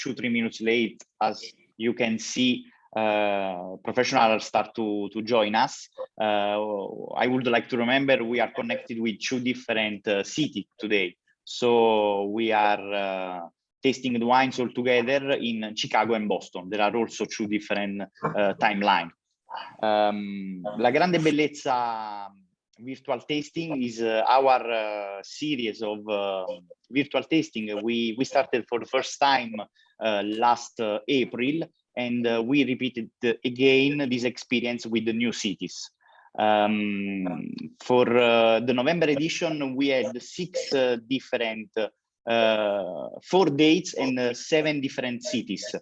2-3 minutes late. As you can see, professionals start to join us. I would like to remember we are connected with 2 different cities today. So we are tasting the wines all together in Chicago and Boston. There are also 2 different timelines. La Grande Bellezza virtual tasting is our series of virtual tasting. We started for the first time last April, and we repeated again this experience with the new cities. For the November edition, we had 6 different 4 dates and 7 different cities.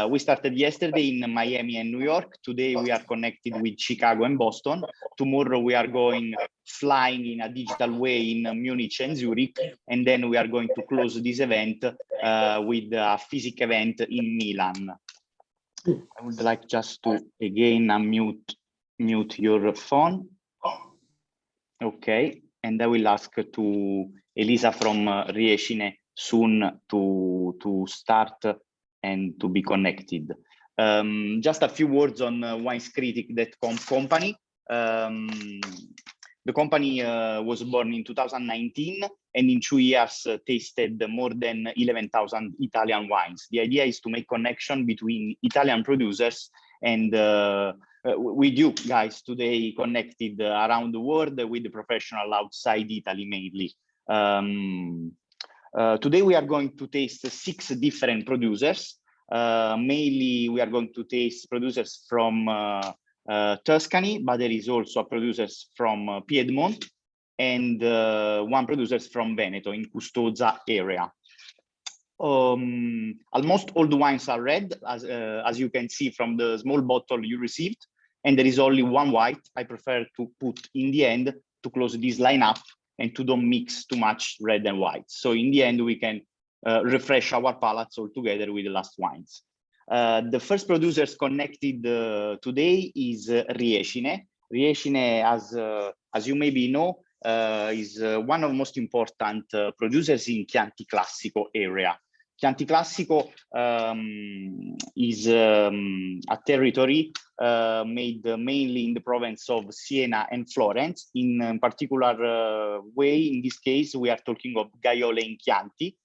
We started yesterday in Miami and New York. Today we are connected with Chicago and Boston. Tomorrow we are going flying in a digital way in Munich and Zurich, and then we are going to close this event with a physical event in Milan. I would like just to again mute your phone. Okay, and I will ask to Elisa from Riecine soon to start and to be connected. Just a few words on winescritic.com company. The company was born in 2019, and in 2 years tasted more than 11,000 Italian wines. The idea is to make connection between Italian producers and with you guys today connected around the world with the professional outside Italy mainly. Today we are going to taste 6 different producers. Mainly we are going to taste producers from Tuscany, but there is also a producers from Piedmont and 1 producers from Veneto in Custoza area. Almost all the wines are red, as you can see from the small bottle you received, and there is only 1 white. I prefer to put in the end to close this lineup and to don't mix too much red and white. So in the end, we can refresh our palates all together with the last wines. The first producers connected today is Riecine. Riecine, as you maybe know, is one of the most important producers in Chianti Classico area. Chianti Classico is a territory made mainly in the province of Siena and Florence. In particular way, in this case, we are talking of Gaiole in Chianti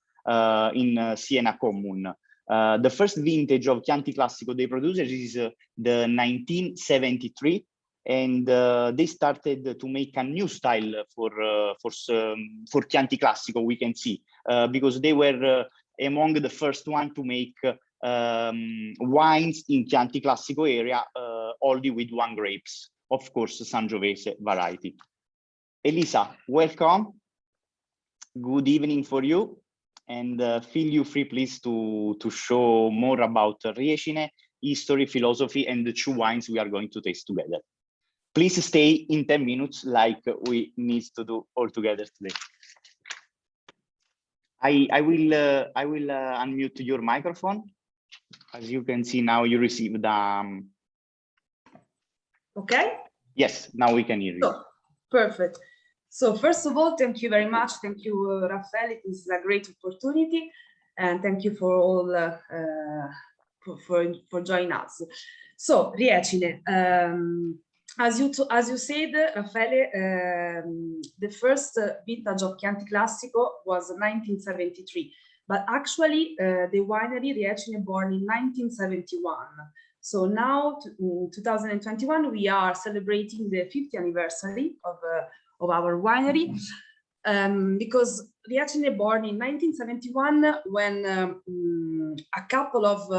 in Siena Commune. The first vintage of Chianti Classico they producers is the 1973, and they started to make a new style for Chianti Classico, we can see, because they were among the first one to make wines in Chianti Classico area only with 1 grapes, of course, Sangiovese variety. Elisa, welcome. Good evening for you, and feel you free, please, to show more about Riecine, history, philosophy, and the 2 wines we are going to taste together. Please stay in 10 minutes like we need to do all together today. I will unmute your microphone. As you can see now, you received okay. Yes, now we can hear you. So, perfect. So first of all, thank you very much. Thank you, Raffaele. This is a great opportunity, and thank you for all for joining us. So Riecine, as you said, Raffaele, the first vintage of Chianti Classico was 1973, but actually the winery Riecine born in 1971. So now in 2021 we are celebrating the 50th anniversary of our winery, because Riecine born in 1971 when a couple of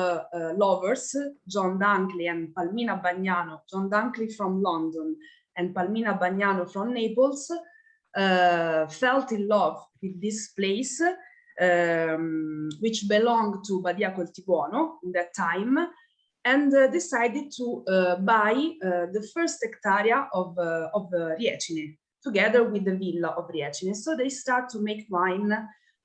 lovers, John Dunkley and Palmina Bagnano, John Dunkley from London and Palmina Bagnano from Naples, felt in love with this place, which belonged to Badia Coltibuono in that time, and decided to buy the first hectare of Riecine, together with the villa of Riecine. So they start to make wine.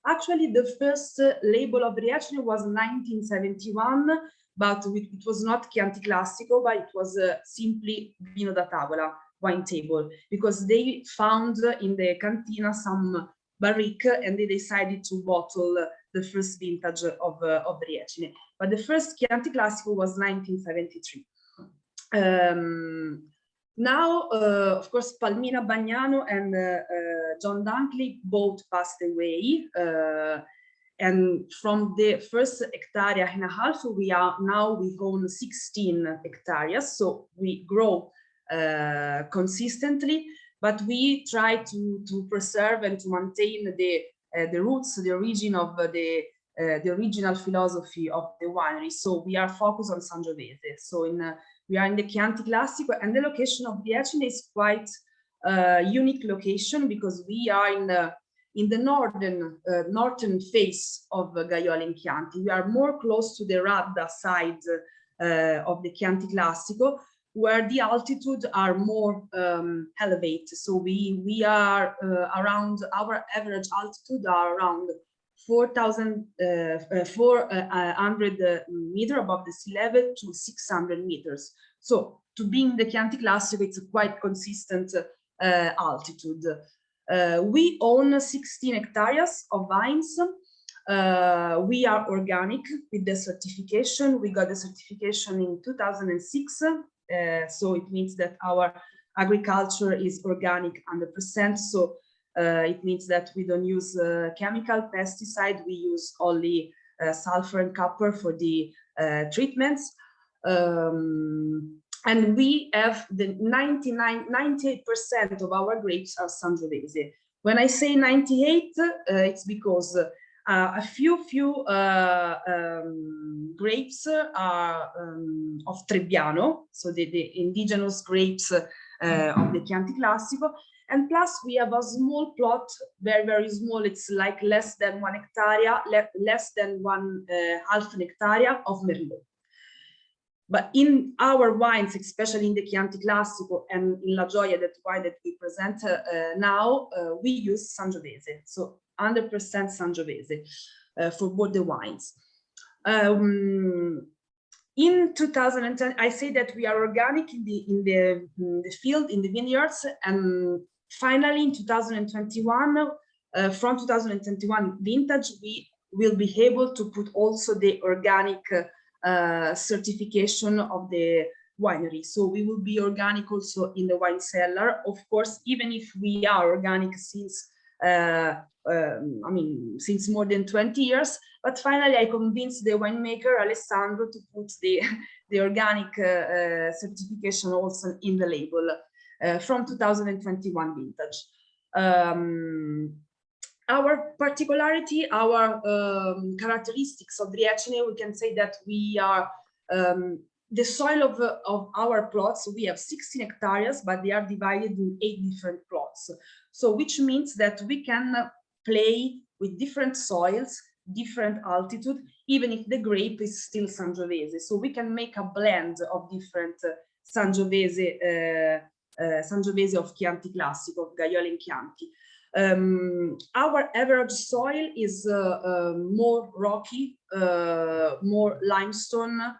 Actually, the first label of Riecine was 1971, but it was not Chianti Classico, but it was simply Vino da Tavola, wine table, because they found in the cantina some barrique and they decided to bottle the first vintage of Riecine. But the first Chianti Classico was 1973. Now, of course, Palmira Bagnano and John Dunkley both passed away. And from the first hectare and a half, we own 16 hectares. So we grow consistently, but we try to preserve and to maintain the roots, the origin of the original philosophy of the winery. So we are focused on Sangiovese. So we are in the Chianti Classico, and the location of Riecine is quite unique location because we are in the northern face of Gaiole and Chianti. We are more close to the Radda side of the Chianti Classico, where the altitude are more elevated. So we are around, our average altitude are around 400 meters above the sea level to 600 meters. So to be in the Chianti Classico, it's a quite consistent altitude. We own 16 hectares of vines. We are organic with the certification. We got the certification in 2006. So it means that our agriculture is organic 100%. So it means that we don't use chemical pesticide. We use only sulfur and copper for the treatments. And we have the 98% of our grapes are Sangiovese. When I say 98, it's because a few grapes are of Trebbiano, so the indigenous grapes of the Chianti Classico. And plus we have a small plot, very, very small. It's like less than 1 hectare, less than half an hectare of Merlot. But in our wines, especially in the Chianti Classico and in La Gioia, that wine that we present now, we use Sangiovese, so 100% Sangiovese for both the wines. In 2010, I say that we are organic in the field, in the vineyards, and finally in 2021, from 2021 vintage, we will be able to put also the organic certification of the winery. So we will be organic also in the wine cellar. Of course, even if we are organic since since more than 20 years, but finally I convinced the winemaker Alessandro to put the organic certification also in the label from 2021 vintage. Our particularity, our characteristics of Riecine, we can say that we are the soil of our plots. We have 16 hectares, but they are divided in 8 different plots. So which means that we can play with different soils, different altitude, even if the grape is still Sangiovese. So we can make a blend of different Sangiovese of Chianti Classico, of Gaiole and Chianti. Our average soil is more rocky, more limestone,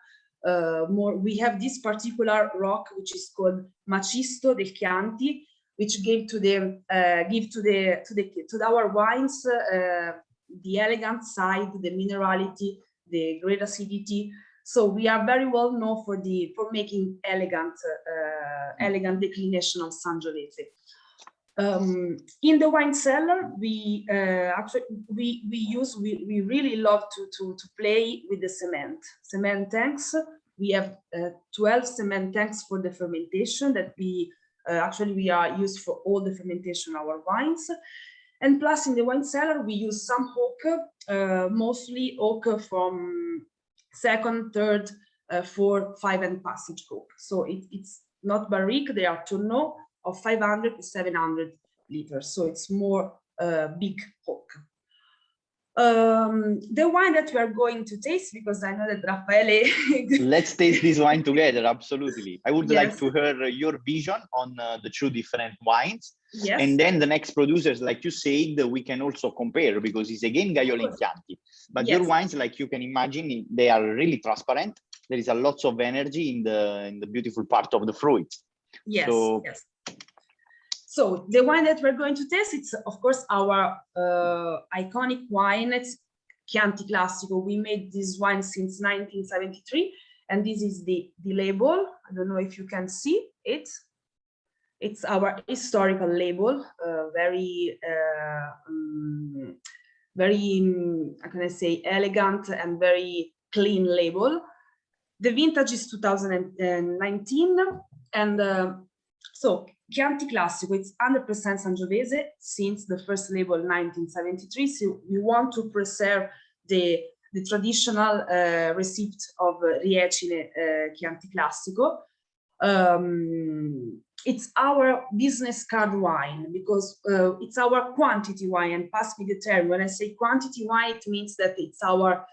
we have this particular rock which is called Macisto del Chianti, which gave to our wines the elegant side, the minerality, the great acidity. So we are very well known for making elegant declination of Sangiovese. In the wine cellar, we really love to play with the cement tanks. We have 12 cement tanks for the fermentation that we are used for all the fermentation of our wines. And plus in the wine cellar, we use some oak, mostly oak from second, third, fourth, 5 and passage oak. So it's not barrique, they are tonneau of 500 to 700 liters. So it's more big oak. The wine that we are going to taste, because I know that Raffaele... Let's taste this wine together, absolutely. I would Yes. like to hear your vision on the two different wines. Yes. And then the next producers, like you said, we can also compare, because it's again Gaiole and Chianti. But Yes. your wines, like you can imagine, they are really transparent. There is a lot of energy in the beautiful part of the fruit. Yes, So, yes. So the wine that we're going to taste, it's of course our iconic wine. It's Chianti Classico. We made this wine since 1973, and this is the label. I don't know if you can see it. It's our historical label, very, how can I say, elegant and very clean label. The vintage is 2019, and so Chianti Classico, it's 100% Sangiovese since the first label 1973. So we want to preserve the traditional receipt of Riecine Chianti Classico. It's our business card wine because it's our quantity wine, and pass me the term. When I say quantity wine, it means that it's our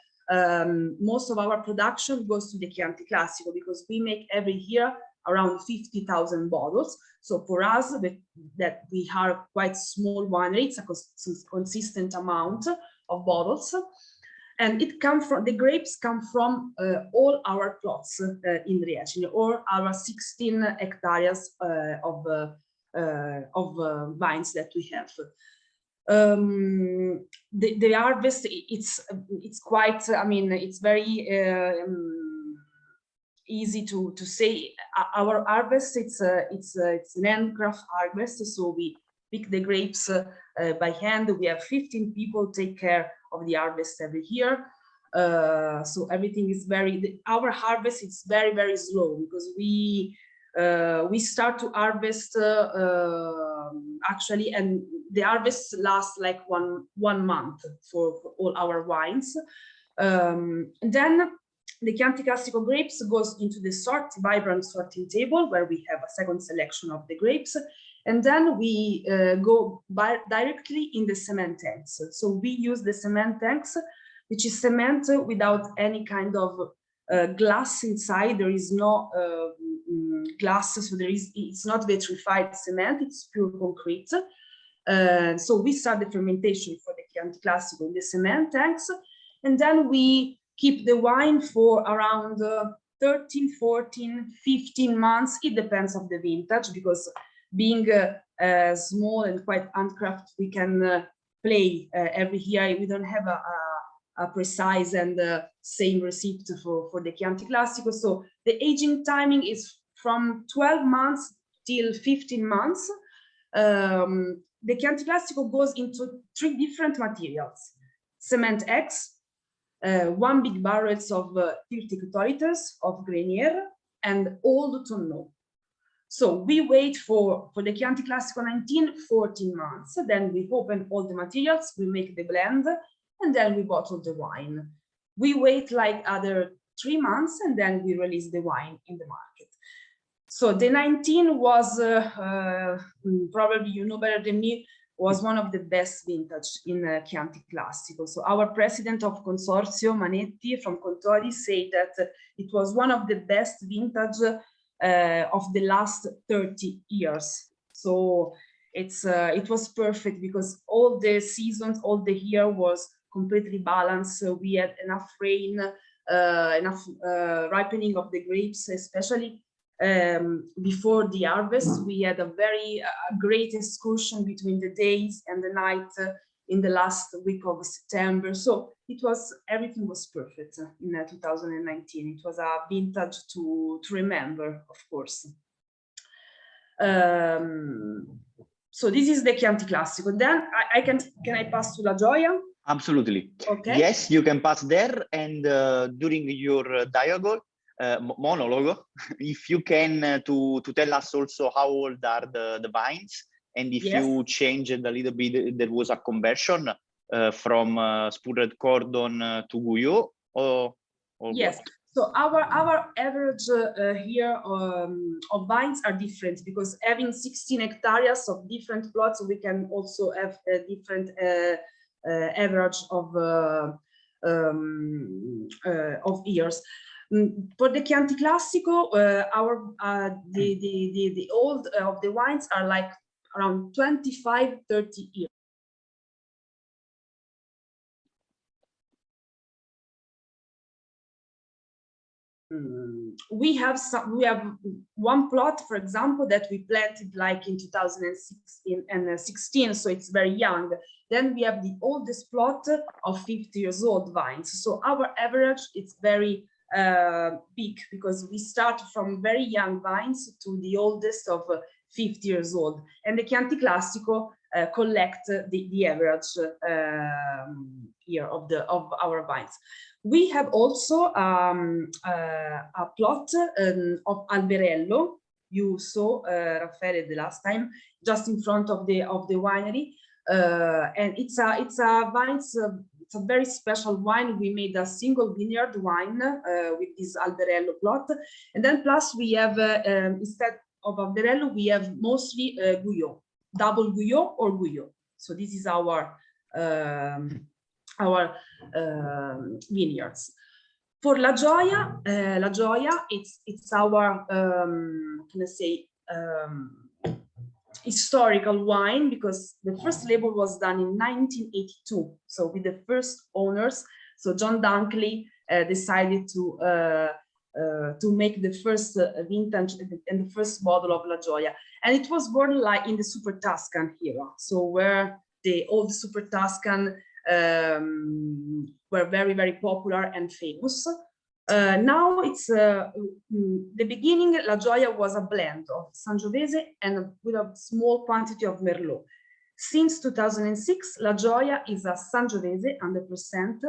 most of our production goes to the Chianti Classico because we make every year around 50,000 bottles. So for us, that we are quite small winery, it's a consistent amount of bottles. And it comes from, the grapes come from all our plots in Riecine, or our 16 hectares of vines that we have. The harvest, it's quite, I mean, it's very easy to say. Our harvest, it's an handcraft harvest, so we pick the grapes by hand. We have 15 people take care of the harvest every year. So everything is our harvest is very, very slow because we start to harvest actually, and the harvest lasts like one month for all our wines. And then the Chianti Classico grapes goes into the vibrant sorting table where we have a second selection of the grapes. And then we go directly in the cement tanks. So we use the cement tanks, which is cement without any kind of glass inside. There is no glass, so it's not vitrified cement, it's pure concrete. So we start the fermentation for the Chianti Classico in the cement tanks, and then we keep the wine for around 13, 14, 15 months. It depends on the vintage, because being small and quite handcraft, we can play every year. We don't have a precise and same receipt for the Chianti Classico. So the aging timing is from 12 months till 15 months. The Chianti Classico goes into 3 different materials: cement X, 1 big barrels of 30 hectoliters of Grenier, and old tonneau. So we wait for the Chianti Classico 14 months. Then we open all the materials, we make the blend, and then we bottle the wine. We wait like other 3 months, and then we release the wine in the market. So the 19 was, probably you know better than me, was one of the best vintage in Chianti Classico. So our president of Consorzio, Manetti from Contori, said that it was one of the best vintage of the last 30 years. So it was perfect because all the seasons, all the year was completely balanced. So we had enough rain, enough ripening of the grapes, especially before the harvest. We had a very great excursion between the days and the night in the last week of September. So everything was perfect in 2019. It was a vintage to remember, of course. So this is the Chianti Classico. Then can I pass to La Gioia? Absolutely. Okay. Yes, you can pass there. And during your dialogue, monologue, if you can to tell us also how old are the vines, and if you changed a little bit, there was a conversion from spurred cordon to Guyot, or yes. What? So our average here of vines are different, because having 16 hectares of different plots, we can also have a different average of years. For the Chianti Classico, the old of the wines are like around 25-30 years. we have one plot, for example, that we planted like in 2016, so it's very young. Then we have the oldest plot of 50 years old vines. So our average is very big, because we start from very young vines to the oldest of 50 years old. And the Chianti Classico collect the average year of our vines. We have also a plot of Alberello. You saw Raffaele the last time, just in front of the winery, and it's a vines. It's a very special wine. We made a single vineyard wine with this Alberello plot, and then plus we have instead of Alberello we have mostly Guyot, double Guyot or Guyot. So this is our vineyards. For La Gioia, it's our can I say historical wine, because the first label was done in 1982. So with the first owners, so John Dunkley decided to make the first vintage and the first bottle of La Gioia, and it was born like in the Super Tuscan era. So where the old Super Tuscan were very, very popular and famous. Now it's the beginning. La Gioia was a blend of Sangiovese and with a small quantity of Merlot. Since 2006, La Gioia is a Sangiovese 100%,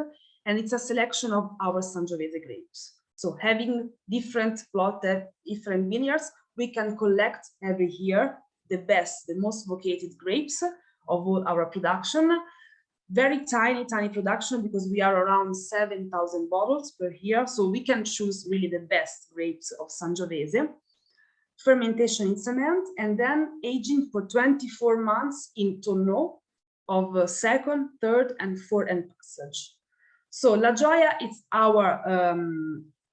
and it's a selection of our Sangiovese grapes. So having different plot, different vineyards, we can collect every year the best, the most vocated grapes of all our production. Very tiny production, because we are around 7,000 bottles per year. So we can choose really the best grapes of Sangiovese. Fermentation in cement, and then aging for 24 months in tonneau of second, third, and fourth end passage. So La Gioia is our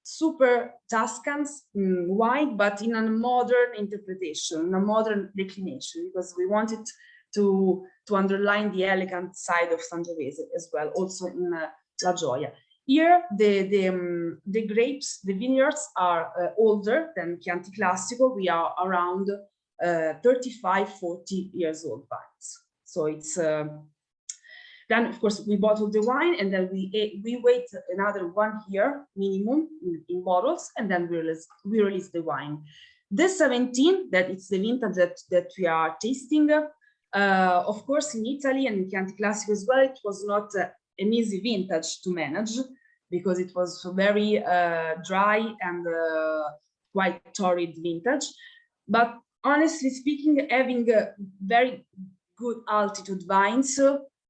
Super Tuscan's wine, but in a modern interpretation, a modern declination, because we wanted to underline the elegant side of Sangiovese as well, also in La Gioia. Here, the grapes, the vineyards are older than Chianti Classico. We are around 35, 40 years old vines. So it's, then of course we bottle the wine, and then we wait another 1 year minimum in bottles, and then we release the wine. This 17, that it's the vintage that we are tasting. Of course, in Italy and in Chianti Classico as well, it was not an easy vintage to manage, because it was very dry and quite torrid vintage. But honestly speaking, having very good altitude vines,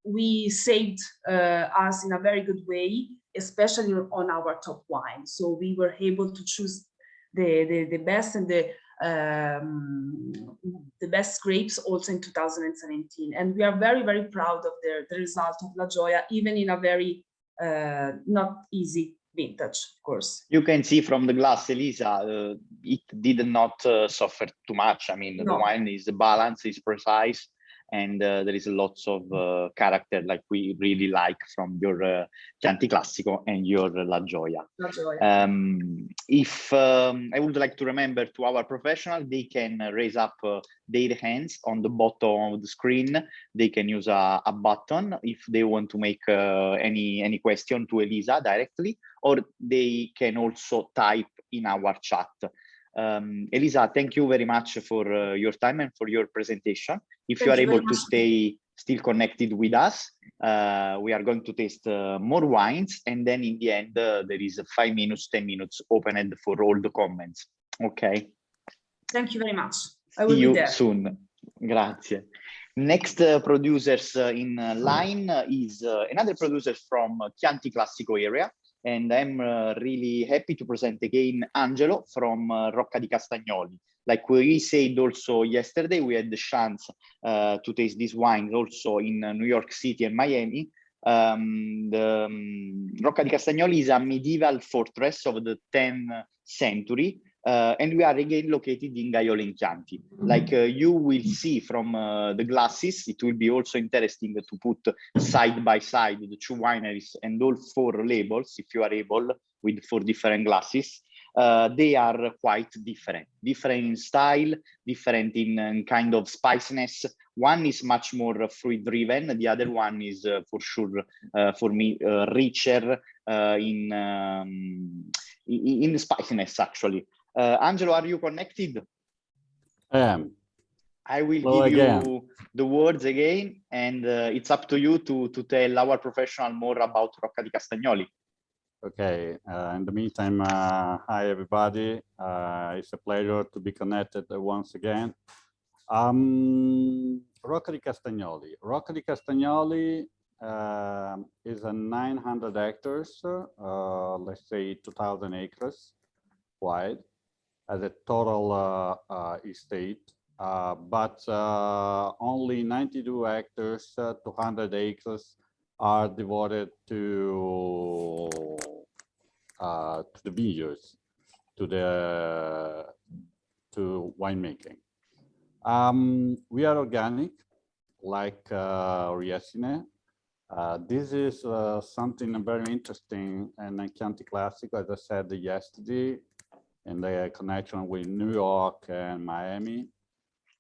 we saved us in a very good way, especially on our top wine. So we were able to choose the best and the best grapes also in 2017, and we are very, very proud of the result of La Gioia, even in a very not easy vintage, of course. You can see from the glass, Elisa, it did not suffer too much. I mean, no. The wine is balanced, is precise, and there is lots of character, like we really like from your Chianti Classico and your La Gioia. La Gioia. If I would like to remember to our professional, they can raise up their hands on the bottom of the screen. They can use a button if they want to make any question to Elisa directly, or they can also type in our chat. Elisa, thank you very much for your time and for your presentation. If you are able to stay still connected with us, we are going to taste more wines, and then in the end there is 5 minutes, 10 minutes opened for all the comments. Okay. Thank you very much. I will See you be there soon. Grazie. Next producers in line is another producer from Chianti Classico area. And I'm really happy to present again Angelo from Rocca di Castagnoli. Like we said also yesterday, we had the chance to taste these wines also in New York City and Miami. Rocca di Castagnoli is a medieval fortress of the 10th century. And we are again located in Gaiole in Chianti. Like you will see from the glasses, it will be also interesting to put side by side the 2 wineries and all 4 labels, if you are able, with 4 different glasses. they are quite different in style, different in kind of spiciness. One is much more fruit driven. The other one is for sure, for me, richer in spiciness, actually. Angelo, are you connected? I am. I will give you the words again, and it's up to you to tell our professional more about Rocca di Castagnoli. Okay, in the meantime, hi everybody. It's a pleasure to be connected once again. Rocca di Castagnoli. Rocca di Castagnoli is a 900 hectares, let's say 2,000 acres wide, as a total estate. But only 92 hectares, 200 acres are devoted to the vineyards, to winemaking. We are organic, like Riecine. This is something very interesting in Chianti Classico, as I said yesterday, in the connection with New York and Miami.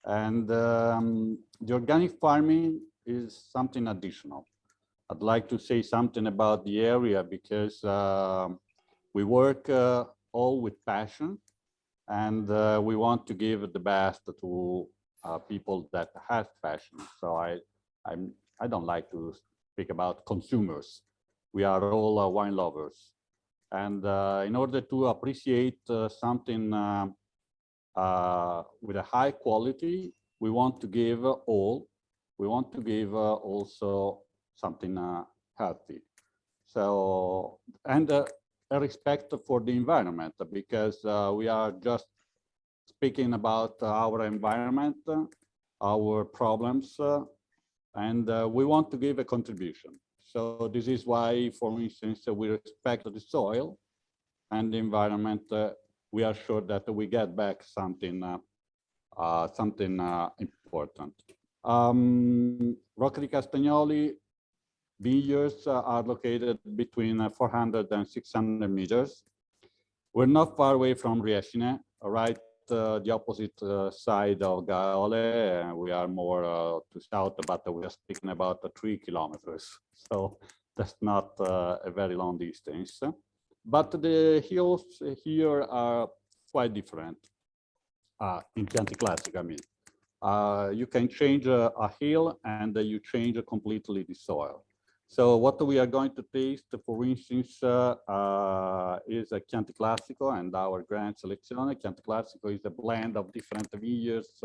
And the organic farming is something additional. I'd like to say something about the area because we work all with passion, and we want to give the best to people that have passion. So I don't like to speak about consumers. We are all wine lovers. And in order to appreciate something with a high quality, we want to give all. We want to give also something healthy. So, and a respect for the environment, because we are just speaking about our environment, our problems, and we want to give a contribution. So this is why, for instance, we respect the soil and the environment. We are sure that we get back something important. Rocca di Castagnoli vineyards are located between 400 and 600 meters. We're not far away from Riecine, right the opposite side of Gaole. We are more to south, but we are speaking about 3 kilometers. So that's not a very long distance. But the hills here are quite different in Chianti Classic, I mean. You can change a hill and you change completely the soil. So what we are going to taste, for instance, is a Chianti Classico and our Grand Selezione. Chianti Classico is a blend of different vineyards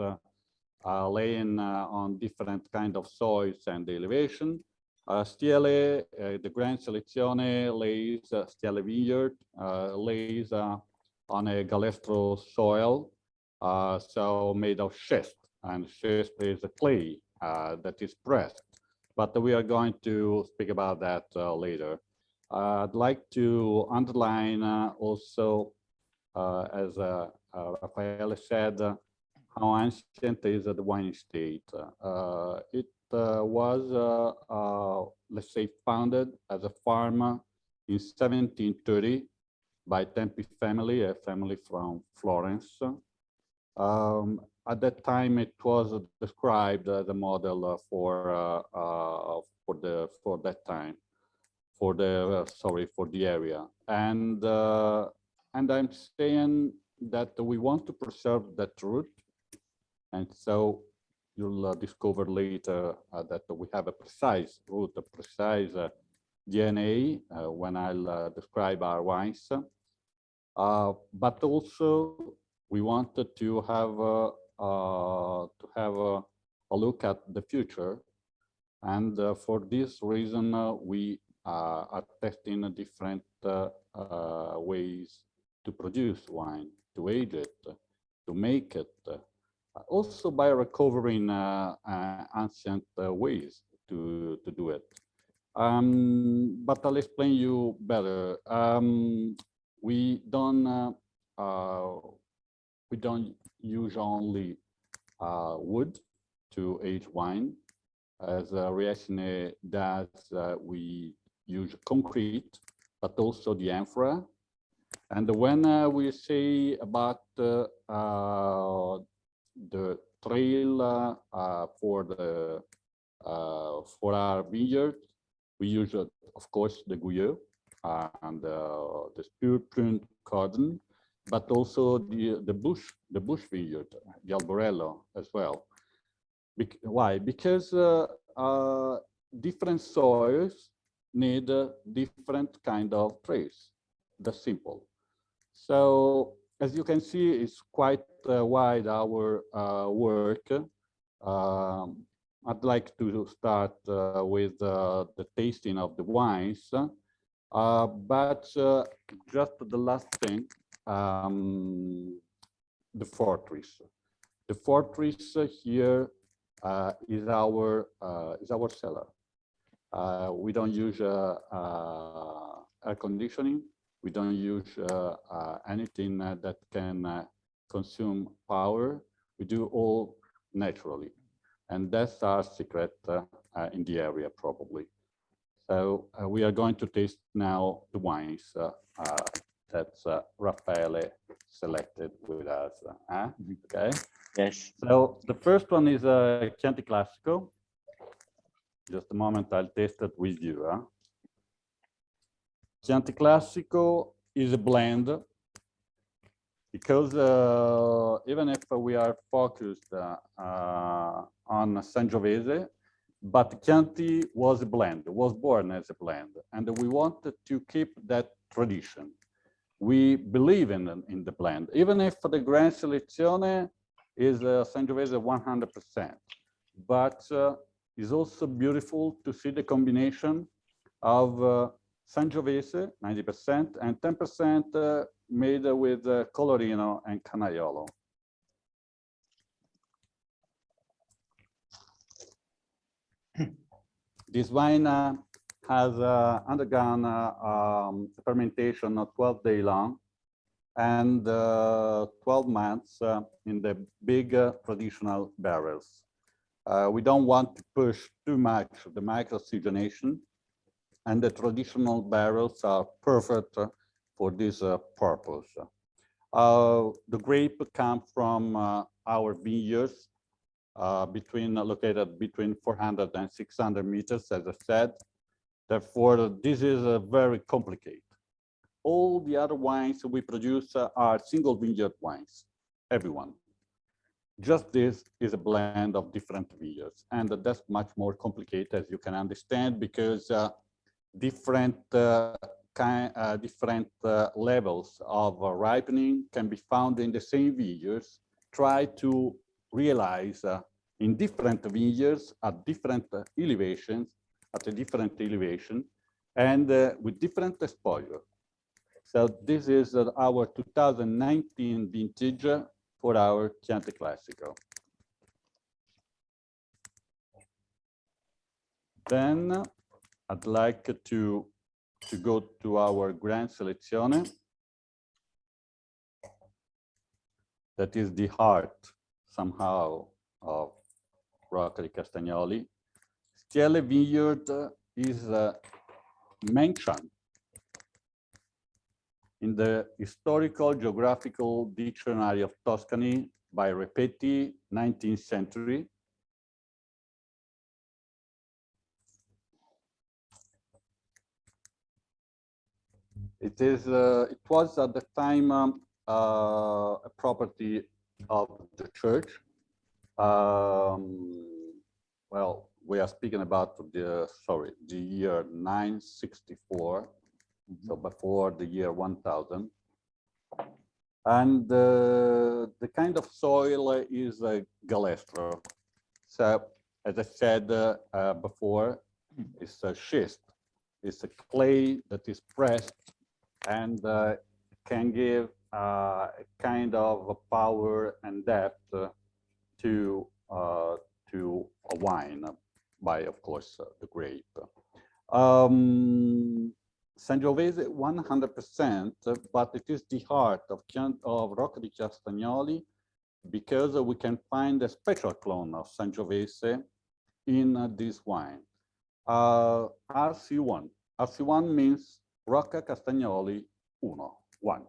laying on different kind of soils and elevation. Stiele, the Grand Selezione lays, Stiele Vineyard lays on a galestro soil, so made of schist, and schist is a clay that is pressed. But we are going to speak about that later. I'd like to underline also, as Raffaele said, how ancient is the wine estate. It was, let's say, founded as a farm in 1730 by Tempi family, a family from Florence. At that time, it was described as a model for that time, for the area. And I'm saying that we want to preserve that root, and so you'll discover later that we have a precise root, a precise DNA when I'll describe our wines. But also we wanted to have a look at the future, and for this reason we are testing different ways to produce wine, to age it, to make it, also by recovering ancient ways to do it. But I'll explain you better. We don't use only wood to age wine. As Riecine does, we use concrete, but also the amphora. And when we say about the trail for our vineyard, we use, of course, the Guyot and the pure pruned cordon, but also the bush vineyard, the Alborello as well. Why? Because different soils need different kind of trails. That's simple. So as you can see, it's quite wide our work. I'd like to start with the tasting of the wines, but just the last thing, the fortress. The fortress here is our cellar. We don't use air conditioning. We don't use anything that can consume power. We do all naturally. And that's our secret in the area, probably. So we are going to taste now the wines that Raffaele selected with us. Okay. Yes. So the first one is a Chianti Classico. Just a moment, I'll taste it with you. Chianti Classico is a blend because even if we are focused on Sangiovese, but Chianti was a blend, was born as a blend, and we wanted to keep that tradition. We believe in the blend, even if the Grand Selezione is Sangiovese 100%, but it's also beautiful to see the combination of Sangiovese 90% and 10% made with Colorino and Canaiolo. This wine has undergone fermentation of 12 days long and 12 months in the big traditional barrels. We don't want to push too much the micro-oxygenation, and the traditional barrels are perfect for this purpose. The grape comes from our vineyards, located between 400 and 600 meters, as I said. Therefore, this is very complicated. All the other wines we produce are single vineyard wines, everyone. Just this is a blend of different vineyards, and that's much more complicated, as you can understand, because different levels of ripening can be found in the same vineyards. Try to realize in different vineyards at different elevations, at a different elevation, and with different exposure. So this is our 2019 vintage for our Chianti Classico. Then I'd like to go to our Grand Selezione. That is the heart, somehow, of Rocca di Castagnoli. Stiele Vineyard is mentioned in the Historical Geographical Dictionary of Tuscany by Repetti, 19th century. It was at the time a property of the church. Well, we are speaking about the year 964, so before the year 1000. And the kind of soil is galestro. So, as I said before, it's a schist. It's a clay that is pressed and can give a kind of power and depth to a wine by, of course, the grape. Sangiovese 100%, but it is the heart of Rocca di Castagnoli because we can find a special clone of Sangiovese in this wine. RC1. RC1 means Rocca Castagnoli 1.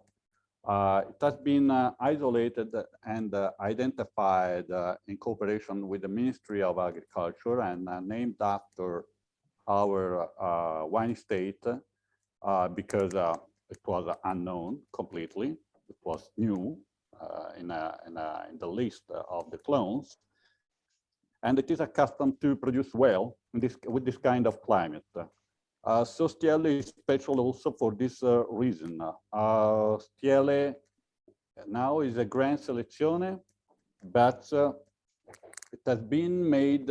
It has been isolated and identified in cooperation with the Ministry of Agriculture and named after our wine estate because it was unknown completely. It was new in the list of the clones. And it is accustomed to produce well with this kind of climate. So Stiele is special also for this reason. Stiele now is a Grand Selezione, but it has been made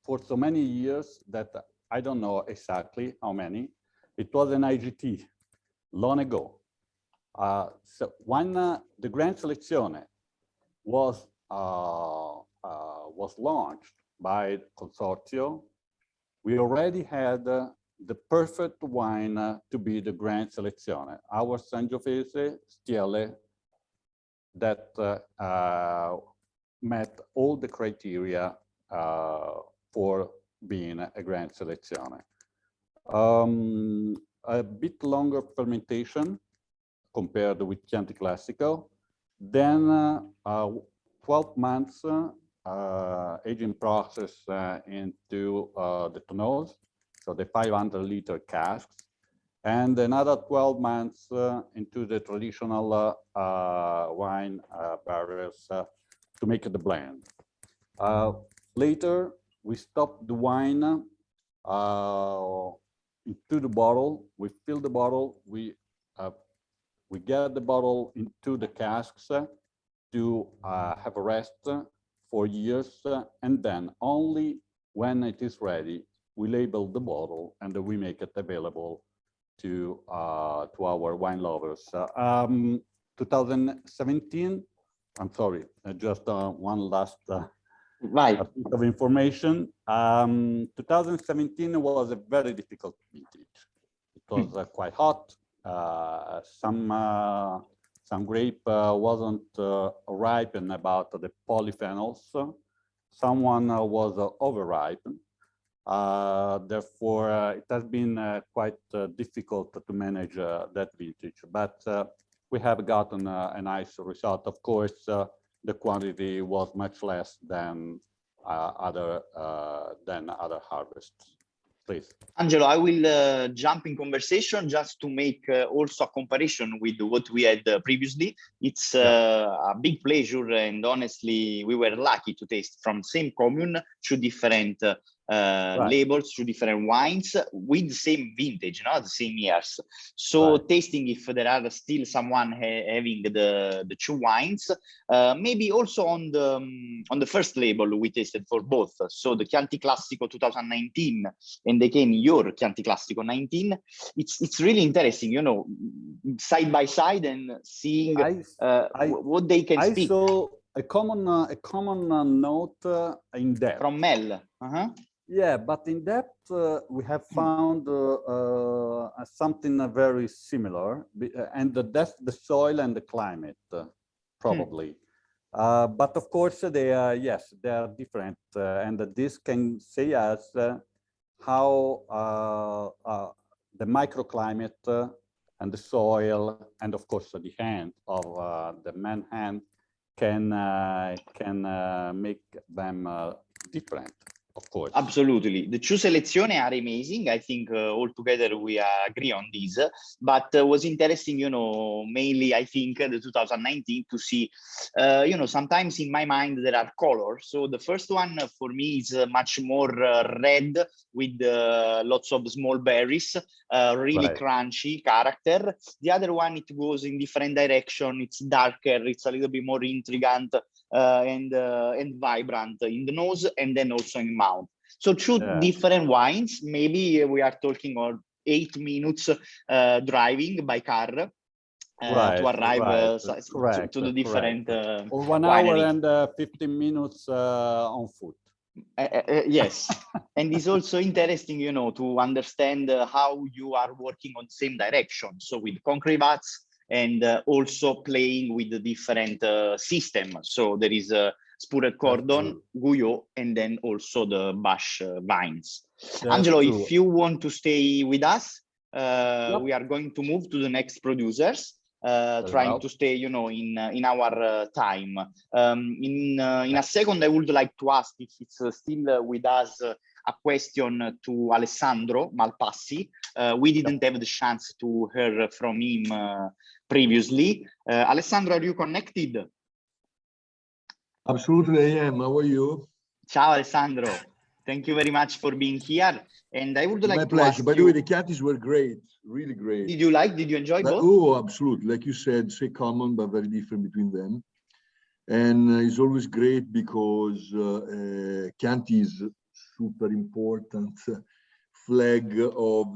for so many years that I don't know exactly how many. It was an IGT long ago. So when the Grand Selezione was launched by the Consortio, we already had the perfect wine to be the Grand Selezione, our Sangiovese Stiele that met all the criteria for being a Grand Selezione. A bit longer fermentation compared with Chianti Classico, then 12 months aging process into the tonneaus, so the 500-liter casks, and another 12 months into the traditional wine barrels to make the blend. Later, we stop the wine into the bottle. We fill the bottle. We get the bottle into the casks to have a rest for years, and then only when it is ready, we label the bottle and we make it available to our wine lovers. 2017, I'm sorry, just one last piece of information. 2017 was a very difficult vintage. It was quite hot. Some grape wasn't ripe and about the polyphenols. Someone was overripe. Therefore, it has been quite difficult to manage that vintage. But we have gotten a nice result. Of course, the quantity was much less than other harvests. Please. Angelo, I will jump in conversation just to make also a comparison with what we had previously. It's a big pleasure, and honestly, we were lucky to taste from same commune, two different labels, two different wines with the same vintage, the same years. So tasting if there are still someone having the two wines, maybe also on the first label we tasted for both. So the Chianti Classico 2019 and again your Chianti Classico 19. It's really interesting, side by side and seeing what they can speak. I saw a common note in depth from Mel. Yeah, but in depth we have found something very similar, and that's the soil and the climate, probably. But of course, they are different, and this can say us how the microclimate and the soil, and of course the hand of the man hand can make them different. Of course. Absolutely. The two selezioni are amazing. I think all together we agree on this. But was interesting, mainly I think the 2019 to see, sometimes in my mind there are colors. So the first one for me is much more red with lots of small berries, really crunchy character. The other one, it goes in different direction. It's darker. It's a little bit more intriguing. And vibrant in the nose and then also in mouth. So two different wines. Maybe we are talking of 8 minutes driving by car to arrive to the different or 1 hour and 15 minutes on foot. Yes, and it's also interesting, to understand how you are working on same direction. So with concrete vats, and also playing with the different system. So there is a spurred cordon, Guyot, and then also the bush vines. Angelo, if you want to stay with us, we are going to move to the next producers, trying to stay, you know, in our time. In a second, I would like to ask if it's still with us a question to Alessandro Malpassi. We didn't have the chance to hear from him previously. Alessandro, are you connected? Absolutely, I am. How are you? Ciao, Alessandro. Thank you very much for being here. And I would like My to pleasure. ask By the you, way, the Chiantis were great, really great. did you enjoy both? Oh, absolutely. Like you said, say common, but very different between them. And it's always great because Chianti is super important flag of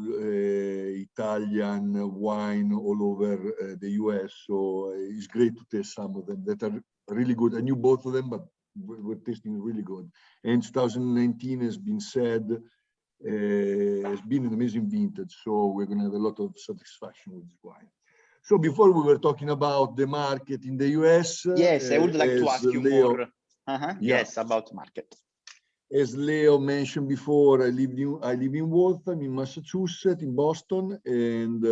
Italian wine all over the US. So it's great to taste some of them that are really good. I knew both of them, but we're tasting really good. And 2019 has been said, has been an amazing vintage. So we're going to have a lot of satisfaction with this wine. So before we were talking about the market in the US. Yes, I would like to ask you more. Yes, about market. As Leo mentioned before, I live in Waltham, in Massachusetts, in Boston, and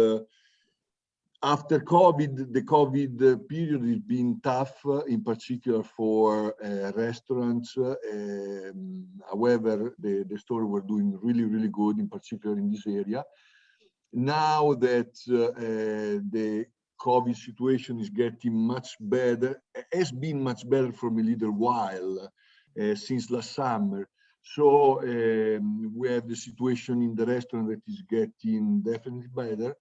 after COVID, the COVID period has been tough, in particular for restaurants. However, the stores were doing really, really good, in particular in this area. Now that the COVID situation is getting much better, has been much better for a little while, since last summer. So we have the situation in the restaurant that is getting definitely better.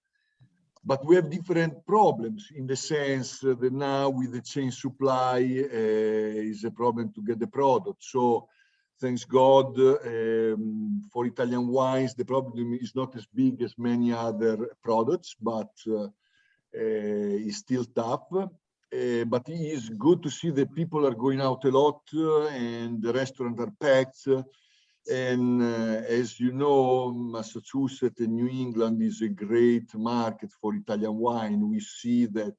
But we have different problems in the sense that now with the chain supply is a problem to get the product. So thanks God for Italian wines, the problem is not as big as many other products, but it's still tough. But it is good to see that people are going out a lot and the restaurants are packed. And as you know, Massachusetts and New England is a great market for Italian wine. We see that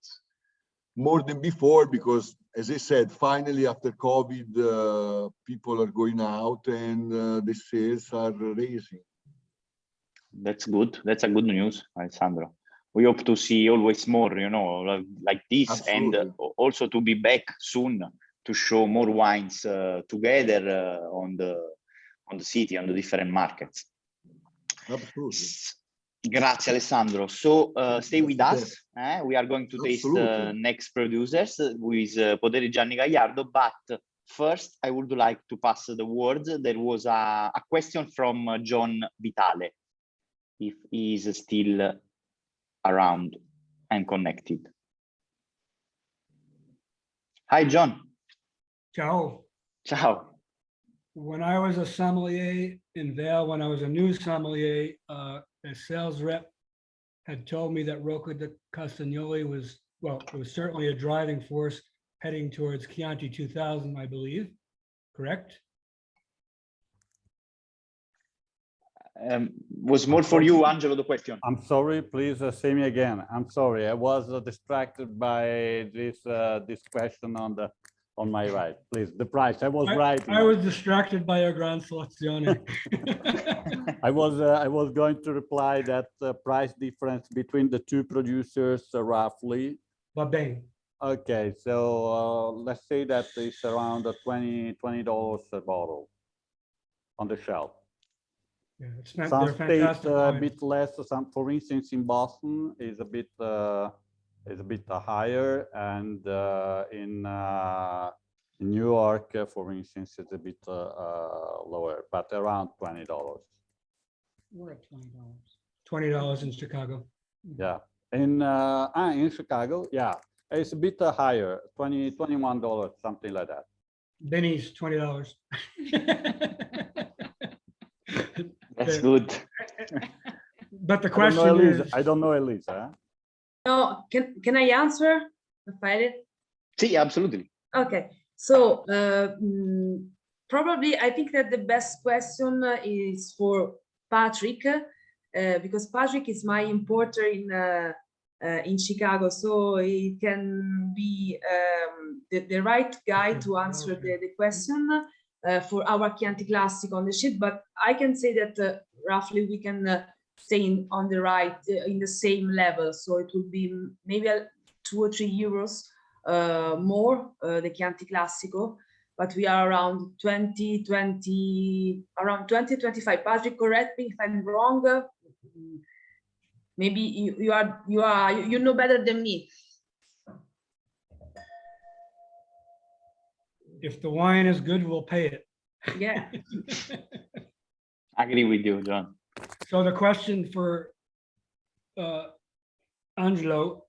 more than before because, as I said, finally after COVID, people are going out and the sales are raising. That's good. That's a good news, Alessandro. We hope to see always more, you know, like this. Absolutely. And also to be back soon to show more wines together on the city, on the different markets. Absolutely. Grazie, Alessandro. So stay with us. We are going to taste next producers with Poderi Gianni Gagliardo. But first, I would like to pass the word. There was a question from John Vitale, if he is still around and connected. Hi, John. Ciao. Ciao. When I was a sommelier in Vail, when I was a new sommelier, a sales rep had told me that Rocca di Castagnoli was, well, it was certainly a driving force heading towards Chianti 2000, I believe, correct? Was more for you, Angelo, the question. I'm sorry, please say me again. I'm sorry, I was distracted by this question on my right. Please, the price. I was right. I was distracted by your Gran Selezione. I was going to reply that the price difference between the two producers roughly. Va bene. Okay, so let's say that it's around $20 a bottle on the shelf. Yeah, some states a bit less. Some, for instance, in Boston is a bit higher, and in New York, for instance, it's a bit lower, but around $20. We're at $20. $20 in Chicago. Yeah, in Chicago, yeah, it's a bit higher, $21, something like that. Benny's $20. That's good. But the question is, I don't know, Elisa. No, can I answer, Raffaele? Sí, absolutely. Okay, so probably I think that the best question is for Patrick, because Patrick is my importer in Chicago, so he can be the right guy to answer the question for our Chianti Classic on the sheet. But I can say that roughly we can staying on the right in the same level. So it would be maybe 2 or 3 euros more the Chianti Classico, but we are around 20-25. Patrick, correct me if I'm wrong. Maybe you know better than me. If the wine is good, we'll pay it. Yeah. Agree with you, John. So the question for Angelo,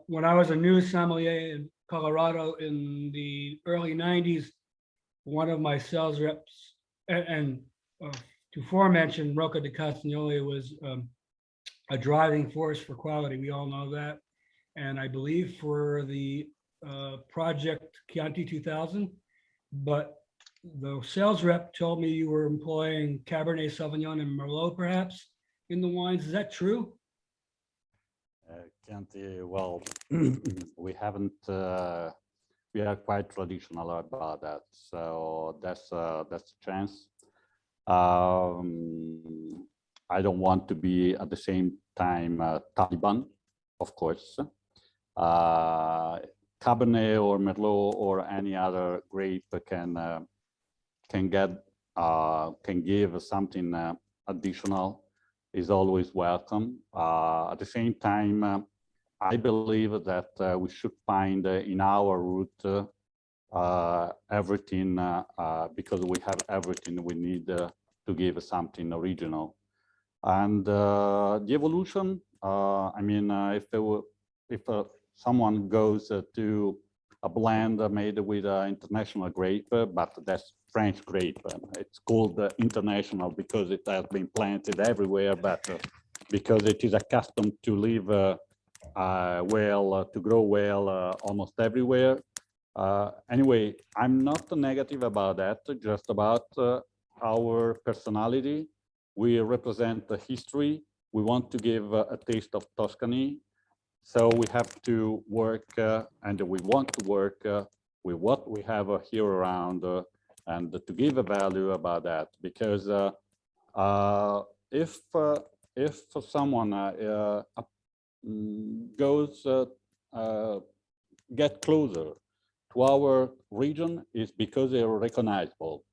when I was a new sommelier in Colorado in the early 90s, one of my sales reps, and to foremention, Rocca di Castagnoli was a driving force for quality. We all know that. And I believe for the project Chianti 2000, but the sales rep told me you were employing Cabernet Sauvignon and Merlot perhaps in the wines. Is that true? Chianti, well, we haven't, we are quite traditional about that. So that's a chance. I don't want to be at the same time Taliban, of course. Cabernet or Merlot or any other grape can give something additional, is always welcome. At the same time, I believe that we should find in our route everything, because we have everything we need to give something original. And the evolution, I mean, if someone goes to a blend made with international grape, but that's French grape. It's called international because it has been planted everywhere, but because it is accustomed to live well, to grow well almost everywhere. Anyway, I'm not negative about that, just about our personality. We represent the history. We want to give a taste of Tuscany. So we have to work, and we want to work with what we have here around, and to give a value about that. Because if someone get closer to our region, is because they are recognizable.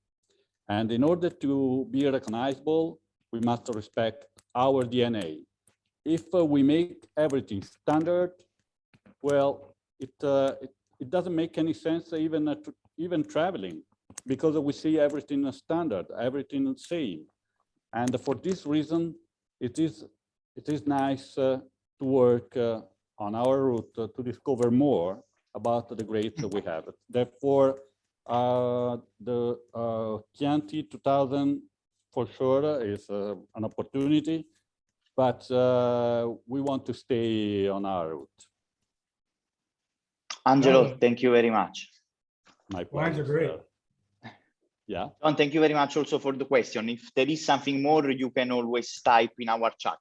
And in order to be recognizable, we must respect our DNA. If we make everything standard, well, it doesn't make any sense even traveling, because we see everything standard, everything the same. And for this reason, it is nice to work on our route to discover more about the grapes that we have. Therefore, the Chianti 2000 for sure is an opportunity, but we want to stay on our route. Angelo, thank you very much. My Wines pleasure. are great. Yeah. John, thank you very much also for the question. If there is something more, you can always type in our chat.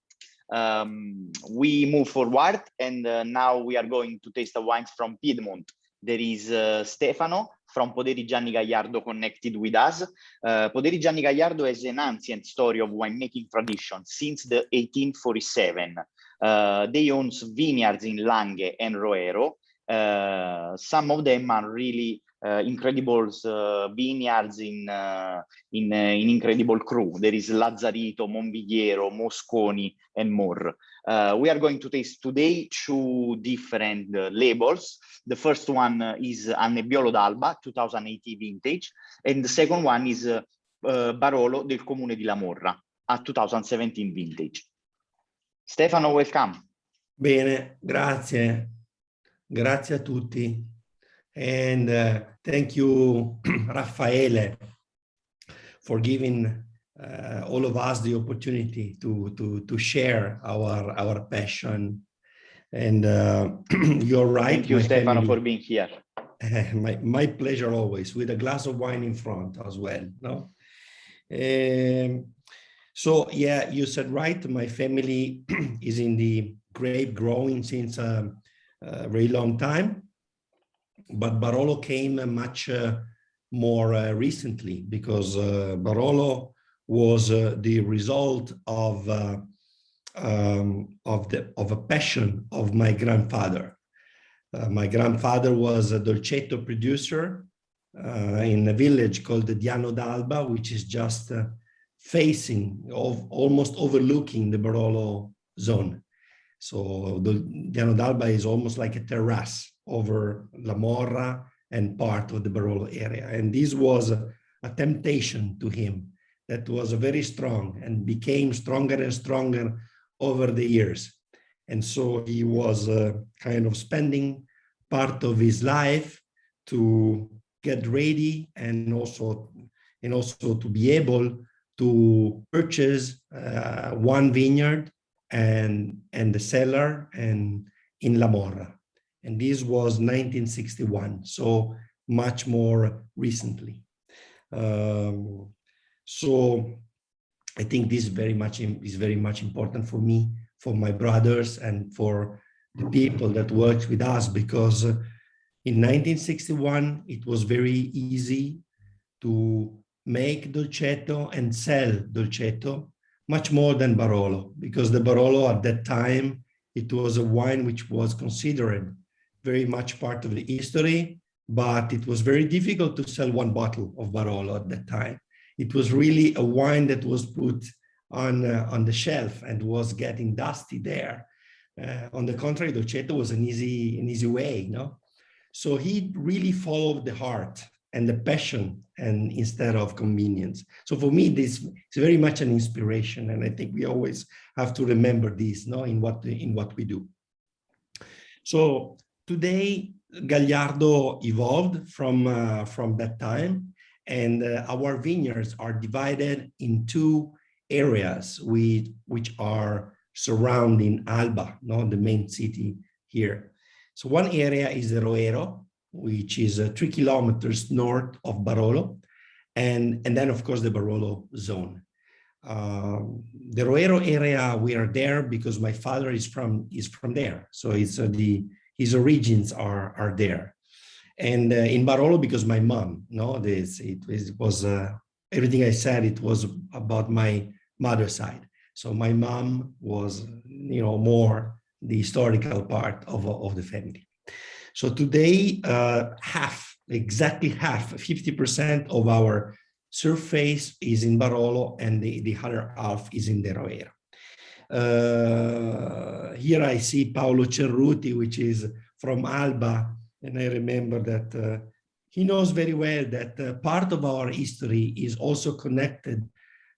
We move forward, and now we are going to taste the wines from Piedmont. There is Stefano from Poderi Gianni Gagliardo connected with us. Poderi Gianni Gagliardo has an ancient story of winemaking tradition since the 1847. They own vineyards in Langhe and Roero. Some of them are really incredible vineyards in incredible crew. There is Lazzarito, Monvigliero, Mosconi, and more. We are going to taste today 2 different labels. The first one is a Nebbiolo d'Alba 2018 vintage, and the second one is Barolo del Comune di La Morra, a 2017 vintage. Stefano, welcome. Bene, grazie. Grazie a tutti. And thank you, Raffaele, for giving all of us the opportunity to share our passion. And you're right. Thank you, Stefano, for being here. My pleasure always, with a glass of wine in front as well. No? So yeah, you said right. My family is in the grape growing since a very long time. But Barolo came much more recently, because Barolo was the result of of a passion of my grandfather. My grandfather was a dolcetto producer in a village called the Diano d'Alba, which is just facing, almost overlooking the Barolo zone. So the Diano d'Alba is almost like a terrace over La Morra and part of the Barolo area. And this was a temptation to him that was very strong and became stronger and stronger over the years. And so he was kind of spending part of his life to get ready and also to be able to purchase one vineyard and the cellar and in La Morra. And this was 1961, so much more recently. So I think this is very much important for me, for my brothers, and for the people that worked with us, because in 1961 it was very easy to make dolcetto and sell dolcetto much more than Barolo, because the Barolo at that time, it was a wine which was considered very much part of the history, but it was very difficult to sell one bottle of Barolo at that time. It was really a wine that was put on the shelf and was getting dusty there. On the contrary, dolcetto was an easy way, you know? So he really followed the heart and the passion, and instead of convenience. So for me, this is very much an inspiration, and I think we always have to remember this, no, in what we do. So today, Gagliardo evolved from that time, and our vineyards are divided in two areas which are surrounding Alba, no, the main city here. So one area is the Roero, which is 3 kilometers north of Barolo, and then of course the Barolo zone. The Roero area, we are there because my father is from there, so it's his origins are there. And in Barolo, because my mom, no, it was everything I said, it was about my mother's side. So my mom was, you know, more the historical part of the family. So today, exactly half, 50% of our surface is in Barolo, and the other half is in the Roero. Here I see Paolo Cerruti, which is from Alba, and I remember that he knows very well that part of our history is also connected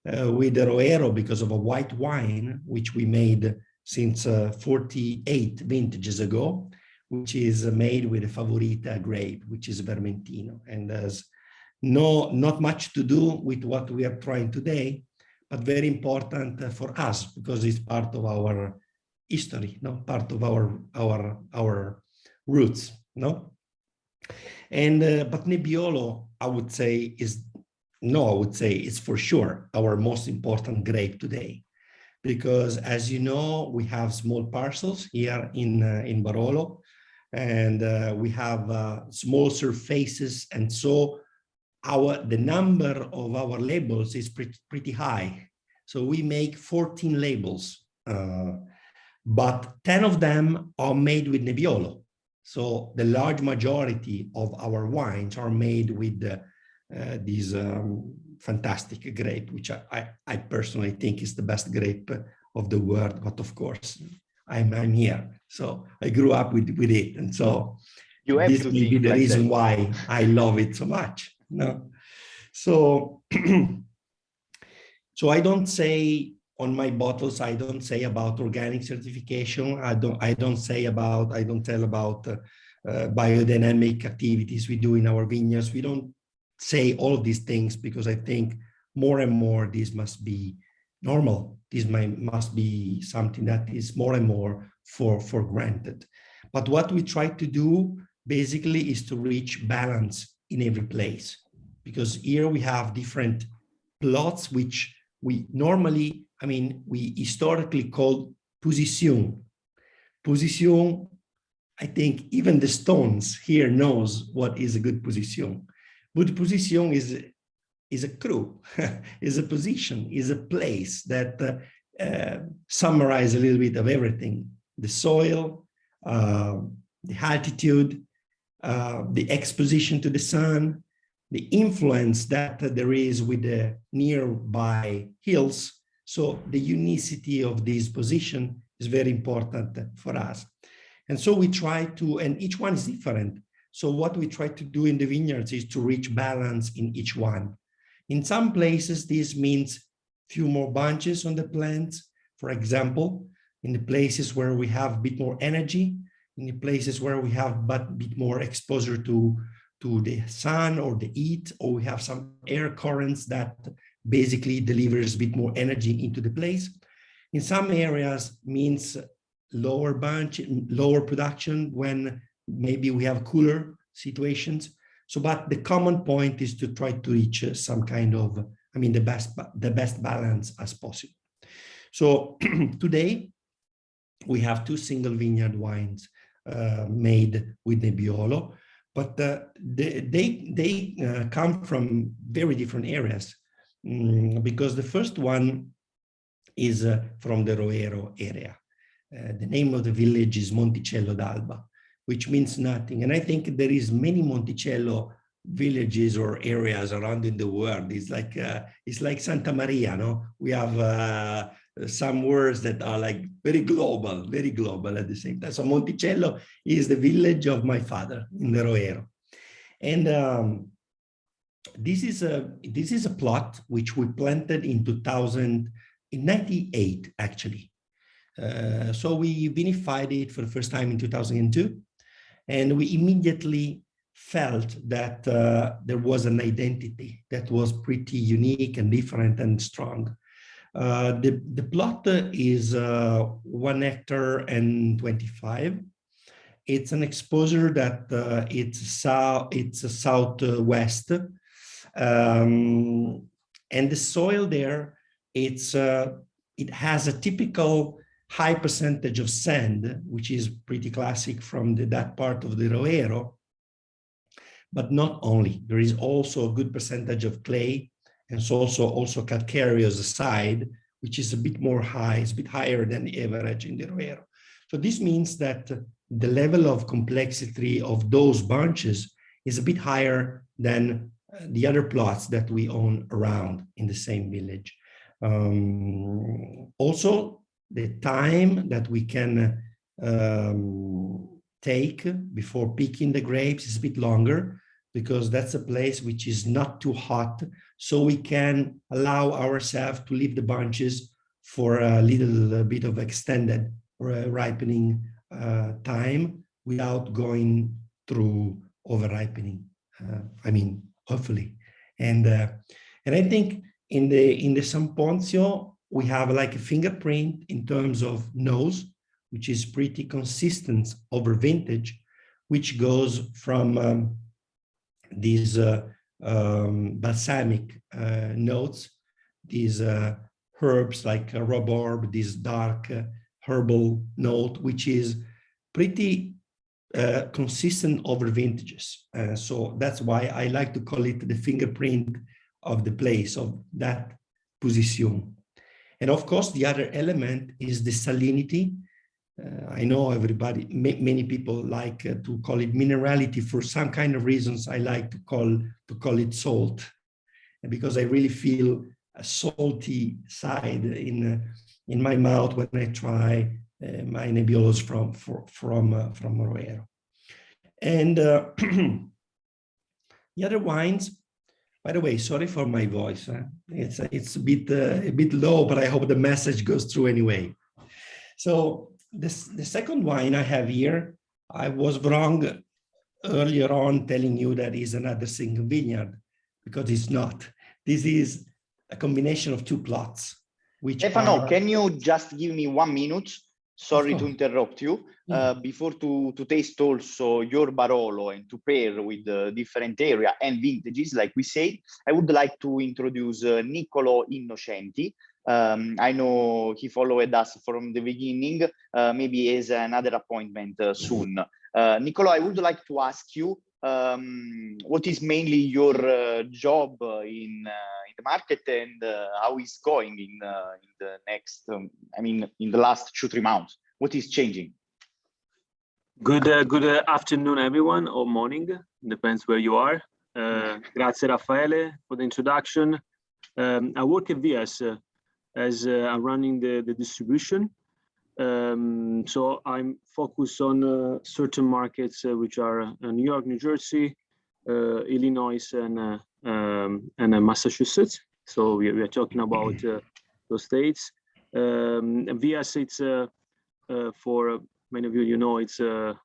with the Roero because of a white wine, which we made since 48 vintages ago, which is made with a Favorita grape, which is Vermentino, and has not much to do with what we are trying today, but very important for us because it's part of our history, no, part of our roots, no. And but Nebbiolo, I would say it's for sure our most important grape today, because as you know, we have small parcels here in Barolo, and we have small surfaces, and so the number of our labels is pretty high. So we make 14 labels, but 10 of them are made with Nebbiolo. So the large majority of our wines are made with these fantastic grape, which I personally think is the best grape of the world. But of course, I'm here, so I grew up with it, and so this may be the reason why I love it so much. No, so so I don't say on my bottles, I don't say about organic certification. I don't tell about biodynamic activities we do in our vineyards. We don't say all of these things because I think more and more this must be normal. This must be something that is more and more for granted. But what we try to do basically is to reach balance in every place, because here we have different plots which we normally, we historically called position. Position, I think even the stones here knows what is a good position. Good position is a crew, is a position, is a place that summarize a little bit of everything: the soil, the altitude, the exposition to the sun, the influence that there is with the nearby hills. So the unicity of this position is very important for us. And so we try to, and each one is different. So what we try to do in the vineyards is to reach balance in each one. In some places, this means few more bunches on the plants. For example, in the places where we have a bit more energy, in the places where we have a bit more exposure to the sun or the heat, or we have some air currents that basically delivers a bit more energy into the place. In some areas means lower bunch, lower production when maybe we have cooler situations. So, but the common point is to try to reach some kind of, I mean, the best balance as possible. So today we have 2 single vineyard wines made with Nebbiolo, but they come from very different areas, because the first one is from the Roero area. The name of the village is Monticello d'Alba, which means nothing. And I think there is many Monticello villages or areas around in the world. It's like Santa Maria, no? We have some words that are like very global at the same time. So Monticello is the village of my father in the Roero. And this is a plot which we planted in 1998, actually. So we vinified it for the first time in 2002, and we immediately felt that there was an identity that was pretty unique and different and strong. The plot is 1 hectare and 25. It's an exposure that it's southwest, and the soil there, it has a typical high percentage of sand, which is pretty classic from that part of the Roero. But not only, there is also a good percentage of clay, and so also calcareous side, which is a bit more high, it's a bit higher than the average in the Roero. So this means that the level of complexity of those bunches is a bit higher than the other plots that we own around in the same village. Also, the time that we can take before picking the grapes is a bit longer, because that's a place which is not too hot, so we can allow ourselves to leave the bunches for a little bit of extended ripening time without going through over ripening. I mean, hopefully. And I think in the San Ponzio, we have like a fingerprint in terms of nose, which is pretty consistent over vintage, which goes from these balsamic notes, these herbs like rhubarb, this dark herbal note, which is pretty consistent over vintages. So that's why I like to call it the fingerprint of the place, of that position. And of course, the other element is the salinity. I know everybody, many people like to call it minerality. For some kind of reasons, I like to call it salt, because I really feel a salty side in my mouth when I try my Nebbiolos from Roero. And the other wines, by the way, sorry for my voice. It's a bit low, but I hope the message goes through anyway. So the second wine I have here, I was wrong earlier on telling you that is another single vineyard, because it's not. This is a combination of 2 plots. Stefano, can you just give me 1 minute? Sorry to interrupt you. Before to taste also your Barolo and to pair with the different area and vintages, like we said, I would like to introduce Niccolo Innocenti. I know he followed us from the beginning. Maybe he has another appointment soon. Niccolo, I would like to ask you, what is mainly your job in the market, and how is going in the next, I mean, in the last 2-3 months? What is changing? Good afternoon, everyone, or morning, depends where you are. Grazie, Raffaele, for the introduction. I work at VS as I'm running the distribution. So I'm focused on certain markets, which are New York, New Jersey, Illinois, and Massachusetts. So we are talking about those states. VS, it's for many of you, you know, it's a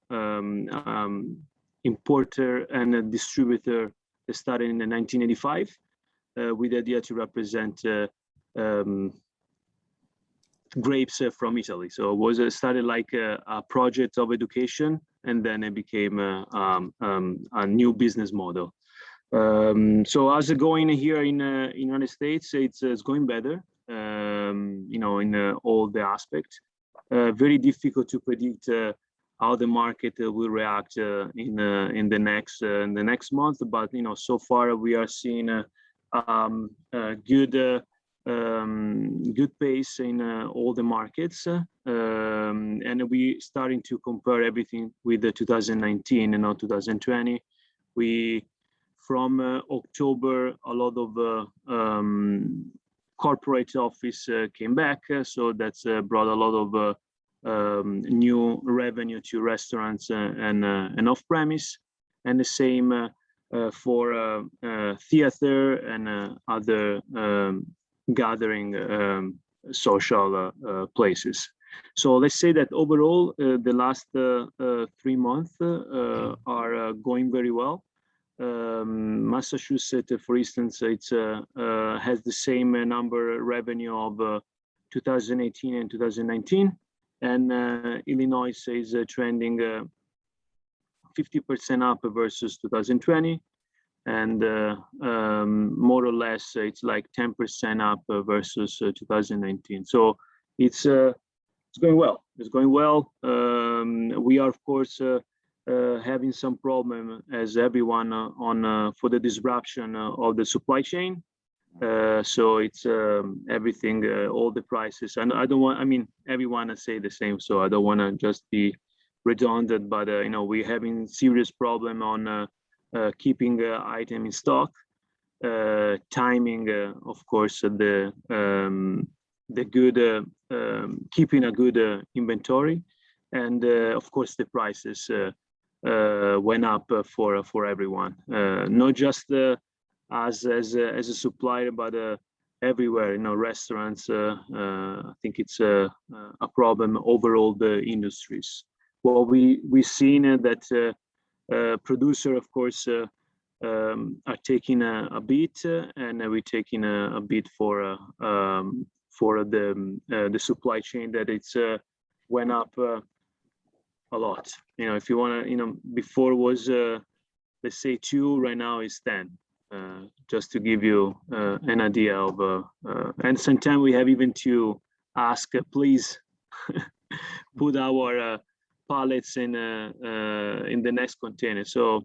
importer and a distributor that started in 1985 with the idea to represent grapes from Italy. So it was started like a project of education, and then it became a new business model. So how's it going here in United States? It's going better, you know, in all the aspects. Very difficult to predict how the market will react in the next month, but you know, so far we are seeing a good pace in all the markets, and we starting to compare everything with the 2019 and not 2020. We from October, a lot of corporate office came back, so that's brought a lot of new revenue to restaurants and off-premise, and the same for theater and other gathering social places. So let's say that overall, the last 3 months are going very well. Massachusetts, for instance, it's has the same number revenue of 2018 and 2019, and Illinois is trending 50% up versus 2020, and more or less it's like 10% up versus 2019. So it's going well. It's going well. We are, of course, having some problem as everyone on for the disruption of the supply chain. So it's everything, all the prices, and I don't want, I mean, everyone say the same, so I don't want to just be redundant, but you know, we're having serious problem on keeping item in stock, timing, of course, the good, keeping a good inventory, and of course the prices went up for everyone, not just as a supplier, but everywhere, you know, restaurants. I think it's a problem over all the industries. Well, we've seen that producer, of course, are taking a beat, and we're taking a beat for the supply chain, that it's went up a lot. You know, if you want to, you know, before was let's say 2, right now is 10. Just to give you an idea of, and sometimes we have even to ask, please put our pallets in the next container. So,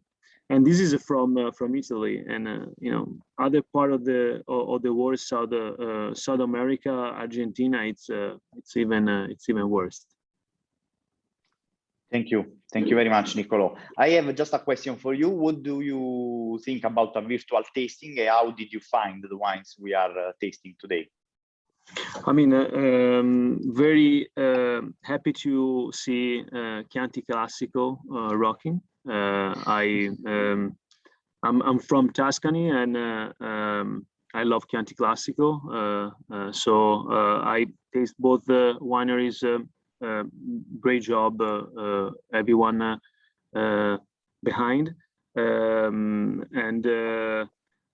and this is from Italy, and you know, other part of the world, South America, Argentina, it's even worse. Thank you very much, Niccolò. I have just a question for you. What do you think about a virtual tasting, and how did you find the wines we are tasting today? I mean, very happy to see Chianti Classico rocking. I'm from Tuscany, and I love Chianti Classico. So I taste both the wineries. Great job, everyone behind, and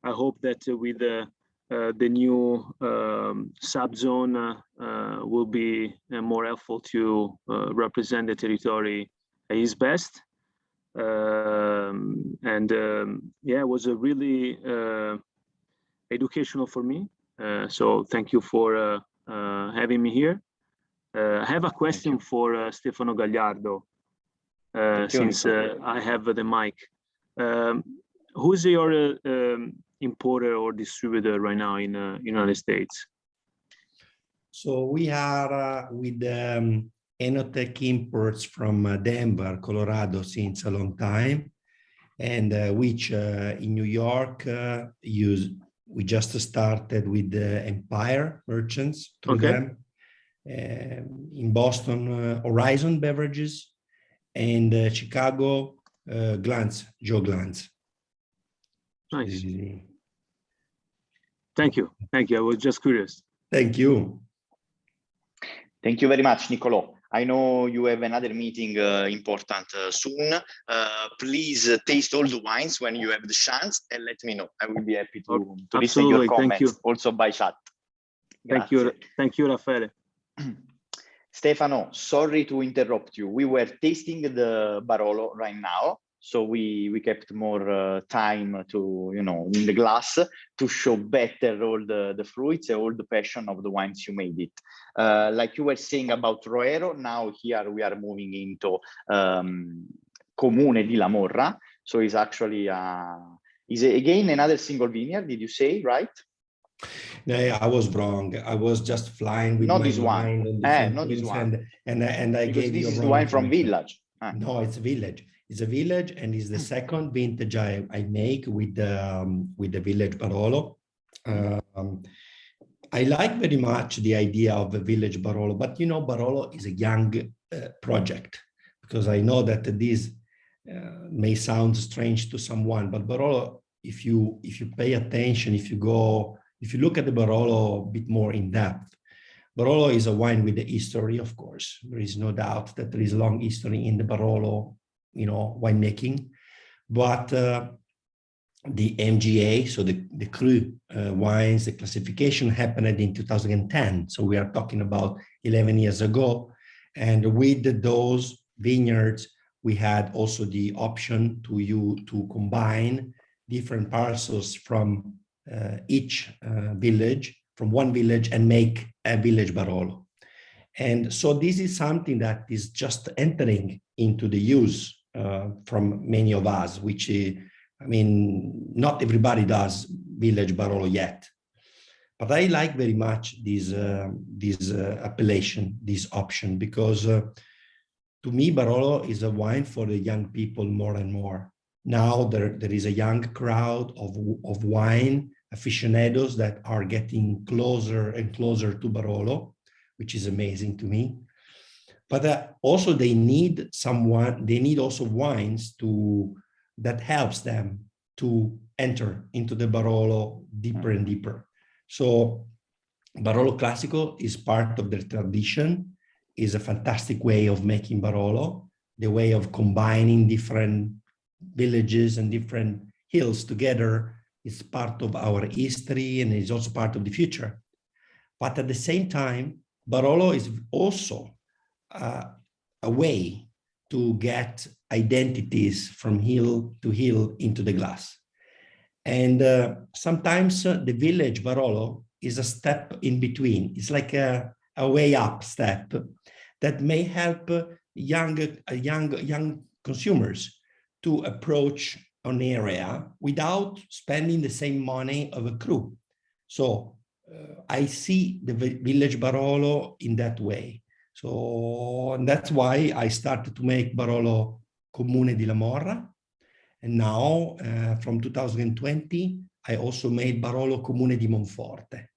I hope that with the new sub-zone will be more helpful to represent the territory at its best. And yeah, it was a really educational for me. So thank you for having me here. I have a question for Stefano Gagliardo, since I have the mic. Who's your importer or distributor right now in United States? So we are with Enotech Imports from Denver, Colorado, since a long time, and which in New York we just started with the Empire Merchants through them. In Boston, Horizon Beverages, and Chicago, Glantz, Joe Glantz. Nice. Thank you. Thank you. I was just curious. Thank you. Thank you very much, Niccolò. I know you have another meeting important soon. Please taste all the wines when you have the chance and let me know. I will be happy to listen to your comments. Thank you. Also by chat. Thank you. Thank you, Raffaele. Stefano, sorry to interrupt you. We were tasting the Barolo right now, so we kept more time to, in the glass to show better all the fruits and all the passion of the wines you made it. Like you were saying about Roero, now here we are moving into Comune di La Morra. So it's actually, is again another single vineyard, did you say, right? No, I was wrong. I was just flying with not my this mind one. Not this one. And I because gave this you is wrong the wine from information. Village. No, it's a village. It's a village, and it's the second vintage I make with the Village Barolo. I like very much the idea of the Village Barolo, but Barolo is a young project, because I know that this may sound strange to someone, but Barolo, if you pay attention, if you look at the Barolo a bit more in depth, Barolo is a wine with the history, of course. There is no doubt that there is a long history in the Barolo, winemaking. But the MGA, so the cru wines, the classification happened in 2010. So we are talking about 11 years ago. And with those vineyards, we had also the option to combine different parcels from each village, from one village, and make a Village Barolo. And so this is something that is just entering into the use from many of us, which not everybody does Village Barolo yet. But I like very much this appellation, this option, because to me, Barolo is a wine for the young people more and more. Now there is a young crowd of wine aficionados that are getting closer and closer to Barolo, which is amazing to me. But also they need also wines that helps them to enter into the Barolo deeper and deeper. So Barolo Classico is part of their tradition, is a fantastic way of making Barolo, the way of combining different villages and different hills together is part of our history and is also part of the future. But at the same time, Barolo is also a way to get identities from hill to hill into the glass. And sometimes the Village Barolo is a step in between. It's like a way up step that may help young consumers to approach an area without spending the same money of a cru. So I see the Village Barolo in that way. So and that's why I started to make Barolo Comune di La Morra. And now from 2020, I also made Barolo Comune di Monforte.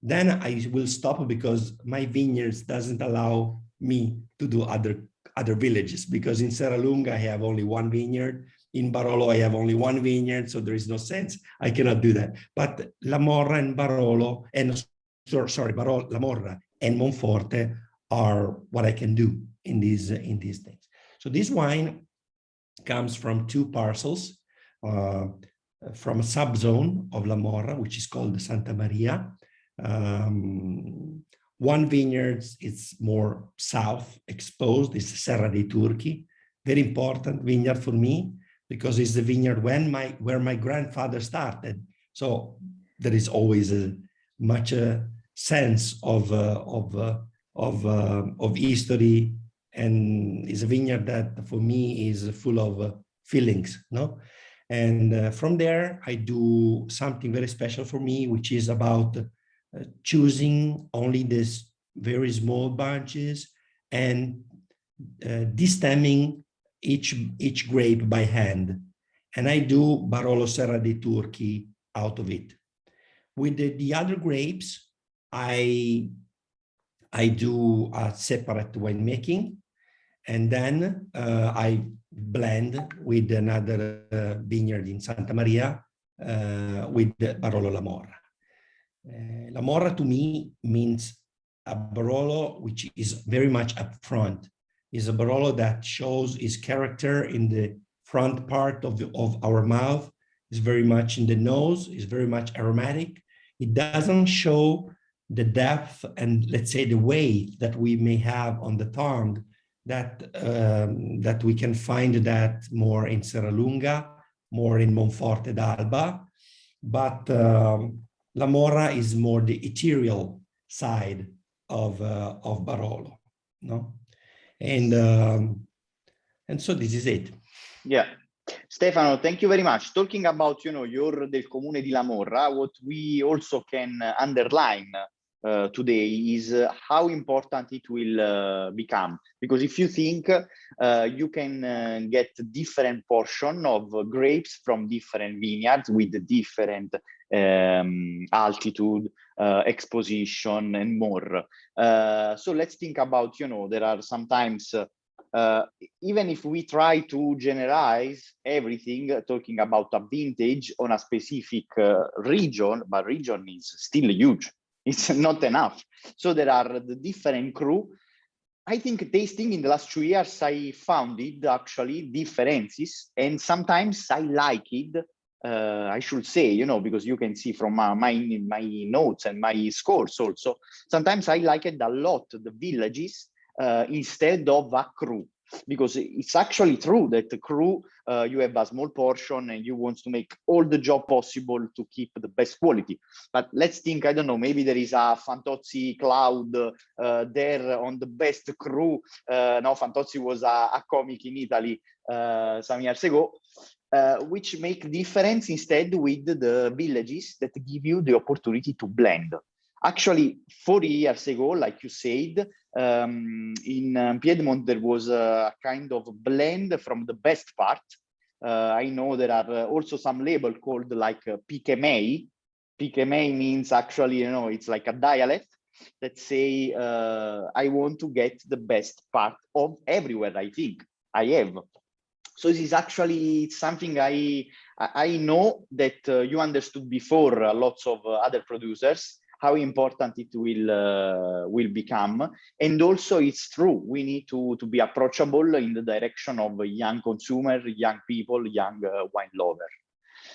Then I will stop because my vineyards doesn't allow me to do other villages, because in Serralunga I have only one vineyard. In Barolo I have only one vineyard, so there is no sense. I cannot do that. But La Morra and Barolo, La Morra and Monforte are what I can do in these things. So this wine comes from two parcels, from a subzone of La Morra, which is called the Santa Maria. One vineyard is more south exposed, it's Serra dei Turchi, very important vineyard for me because it's the vineyard where my grandfather started. So there is always much sense of history, and it's a vineyard that for me is full of fillings, no? And from there, I do something very special for me, which is about choosing only this very small bunches and destemming each grape by hand. And I do Barolo Serra dei Turchi out of it. With the other grapes, I do a separate winemaking, and then I blend with another vineyard in Santa Maria with Barolo La Morra. La Morra to me means a Barolo which is very much upfront. Is a Barolo that shows its character in the front part of our mouth, is very much in the nose, is very much aromatic. It doesn't show the depth and, let's say, the weight that we may have on the tongue that we can find that more in Serralunga, more in Monforte d'Alba, but La Morra is more the ethereal side of Barolo, no? And so this is it. Yeah. Stefano, thank you very much. Talking about, your del Comune di La Morra, what we also can underline today is how important it will become. Because if you think you can get different portion of grapes from different vineyards with different altitude, exposition, and more. So let's think about, there are sometimes, even if we try to generalize everything, talking about a vintage on a specific region, but region is still huge. It's not enough. So there are the different crew. I think tasting in the last 2 years, I found it actually differences, and sometimes I like it. I should say, because you can see from my notes and my scores also, sometimes I like it a lot, the villages, instead of a crew, because it's actually true that the crew, you have a small portion and you want to make all the job possible to keep the best quality. But let's think, I don't know, maybe there is a Fantozzi cloud there on the best crew. No, Fantozzi was a comic in Italy some years ago, which make difference instead with the villages that give you the opportunity to blend. Actually, 40 years ago, like you said, in Piedmont, there was a kind of blend from the best part. I know there are also some label called like Piquemei. Piquemei means actually, it's like a dialect that say, I want to get the best part of everywhere I think I have. So this is actually something I know that you understood before lots of other producers, how important it will become. And also it's true, we need to be approachable in the direction of young consumer, young people, young wine lover.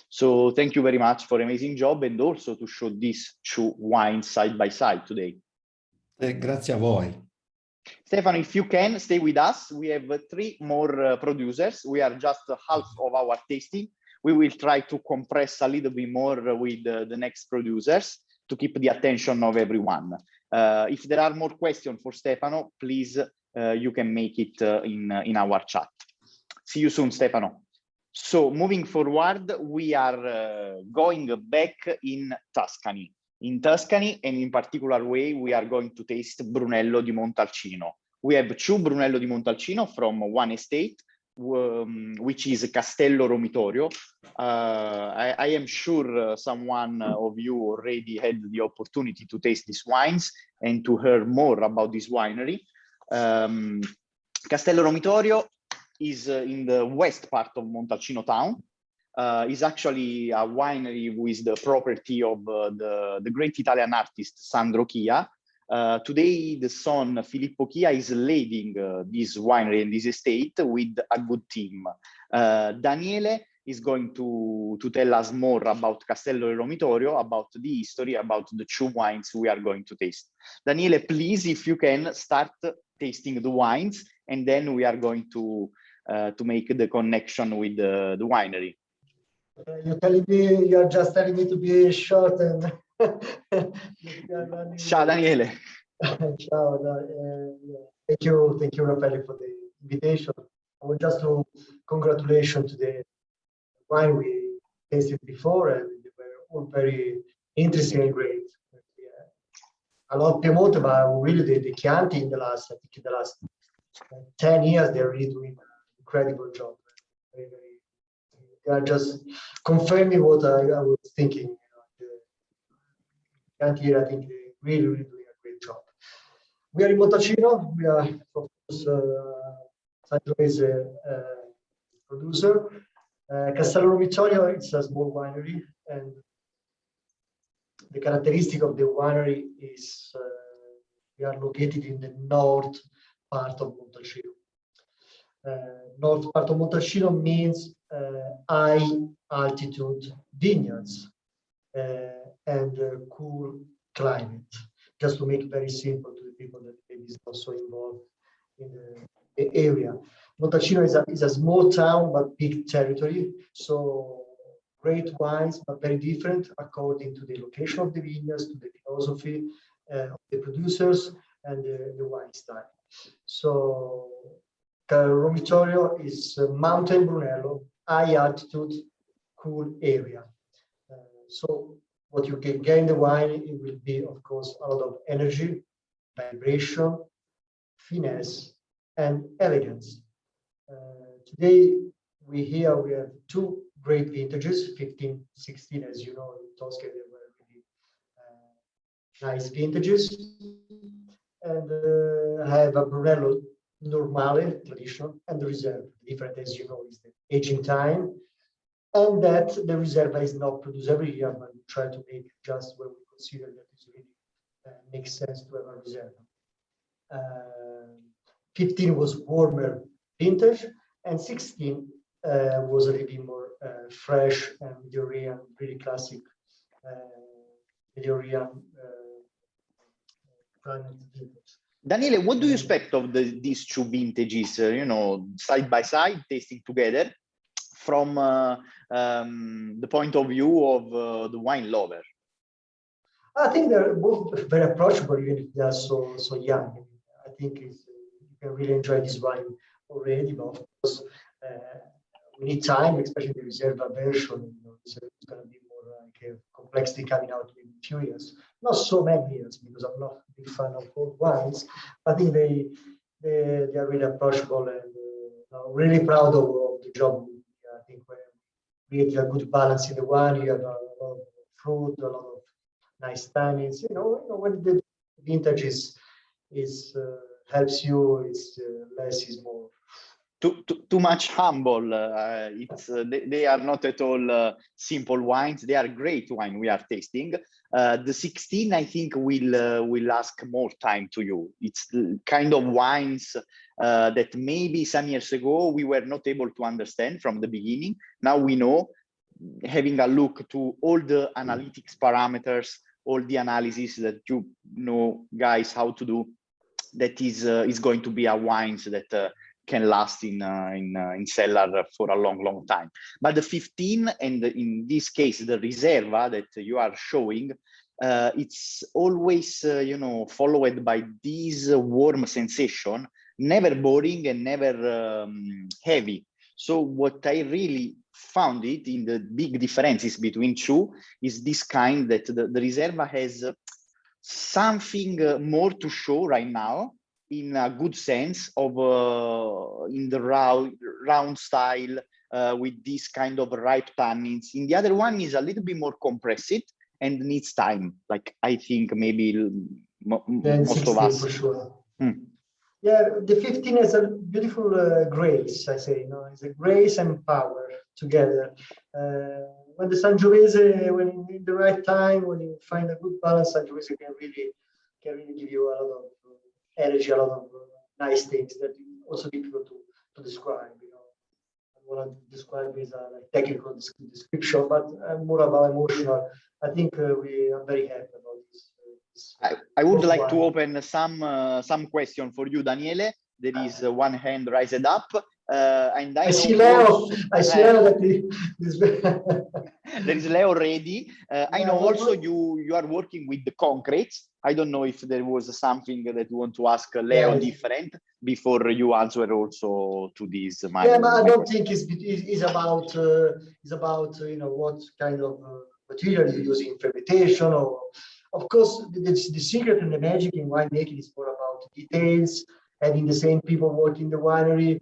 So thank you very much for an amazing job, and also to show these two wines side by side today. Grazie a voi. Stefano, if you can stay with us, we have 3 more producers. We are just half of our tasting. We will try to compress a little bit more with the next producers to keep the attention of everyone. If there are more questions for Stefano, please, you can make it in our chat. See you soon, Stefano. So moving forward, we are going back in Tuscany. In Tuscany, and in particular way, we are going to taste Brunello di Montalcino. We have 2 Brunello di Montalcino from one estate, which is Castello Romitorio. I am sure someone of you already had the opportunity to taste these wines and to hear more about this winery. Castello Romitorio is in the west part of Montalcino town. Is actually a winery with the property of the great Italian artist Sandro Chia. Today, the son Filippo Chia is leading this winery and this estate with a good team. Daniele is going to tell us more about Castello Romitorio, about the history, about the 2 wines we are going to taste. Daniele, please, if you can, start tasting the wines, and then we are going to make the connection with the winery. You're just telling me to be short and Ciao Daniele. Ciao. Thank you, Raffaele, for the invitation. I want just to congratulations to the wine we tasted before, and they were all very interesting and great. A lot of Piemonte, but really the Chianti in the last, I think in the last 10 years, they're really doing an incredible job. Very, very, they are just confirming what I was thinking. You know, the Chianti here, I think they're really, really doing a great job. We are in Montalcino. We are, of course, Sangiovese producer. Castello Romitorio, it's a small winery, and the characteristic of the winery is we are located in the north part of Montalcino. North part of Montalcino means high altitude vineyards and cool climate. Just to make it very simple to the people that maybe is not so involved in the area. Montalcino is a small town but big territory, so great wines, but very different according to the location of the vineyards, to the philosophy of the producers, and the wine style. So Romitorio is mountain Brunello, high altitude, cool area. So what you can get in the wine, it will be, of course, a lot of energy, vibration, finesse, and elegance. Today, we have two great vintages, 15, 16, as you know, in Toscany, they were really nice vintages. And I have a Brunello Normale, traditional, and the Reserve. Different, as you know, is the aging time. And that the Reserva is not produced every year, but we try to make just where we consider that it really makes sense to have a Reserva. 15 was warmer vintage, and 16 was a little bit more fresh and Mediterranean, really classic Mediterranean climate vintage. Daniele, what do you expect of these two vintages, side by side, tasting together, from the point of view of the wine lover? I think they're both very approachable, even if they are so young. I think you can really enjoy this wine already, but of course, we need time, especially the Reserva version. It's going to be more like a complexity coming out in a few years. Not so many years, because I'm not a big fan of old wines. I think they are really approachable, and really proud of the job. I think when we create a good balance in the wine, you have a lot of fruit, a lot of nice tannins. When the vintage is helps you, it's less is more. Too much humble. They are not at all simple wines. They are great wine we are tasting. The 16, I think, will ask more time to you. It's the kind of wines that maybe some years ago we were not able to understand from the beginning. Now we know, having a look to all the analytics parameters, all the analysis that you know, guys, how to do, that is going to be a wines that can last in cellar for a long time. But the 15, and in this case the Reserva that you are showing, it's always followed by this warm sensation, never boring and never heavy. So what I really found it in the big differences between two is this kind that the Reserva has something more to show right now, in a good sense of in the round style, with this kind of ripe tannins. In the other one is a little bit more compressed and needs time, like I think maybe most of us. For sure. Yeah, the 15 is a beautiful grace, I say. It's a grace and power together. When the Sangiovese, when in the right time, when you find a good balance, Sangiovese can really give you a lot of energy, a lot of nice things that also difficult to describe. I want to describe is a technical description, but more about emotional. I think we are very happy about this. I would like to open some question for you, Daniele. There is one hand raised up. And I see Leo. I see Leo that is. There is Leo ready. I know Yeah, also you are working with the concretes. I don't know if there was something that you want to ask Leo Yes. different before you answer also to this. Yeah, but I don't think it's about you know what kind of material you use in fermentation, or of course the secret and the magic in winemaking is more about details, having the same people working in the winery.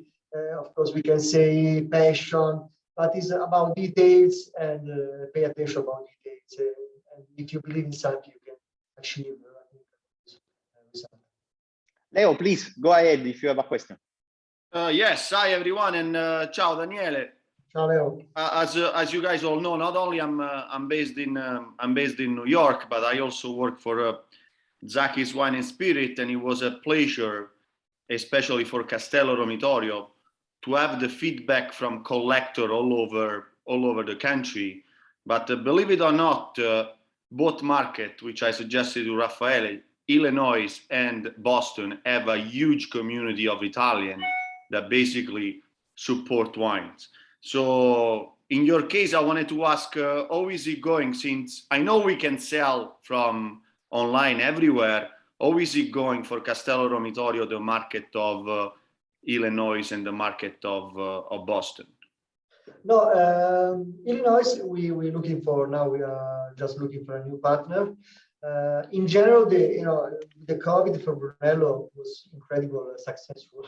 Of course, we can say passion, but it's about details and pay attention about details. And if you believe in something, you can achieve result. Leo, please go ahead if you have a question. Yes, hi everyone, and ciao Daniele. Ciao Leo. As you guys all know, not only I'm based in New York, but I also work for Zacchi's Wine and Spirit, and it was a pleasure, especially for Castello Romitorio, to have the feedback from collectors all over the country. But believe it or not, both markets, which I suggested to Raffaele, Illinois and Boston, have a huge community of Italians that basically support wines. So in your case, I wanted to ask, how is it going? Since I know we can sell from online everywhere, how is it going for Castello Romitorio, the market of Illinois and the market of Boston? No, Illinois, we're looking for now. We are just looking for a new partner. In general, the COVID for Brunello was incredibly successful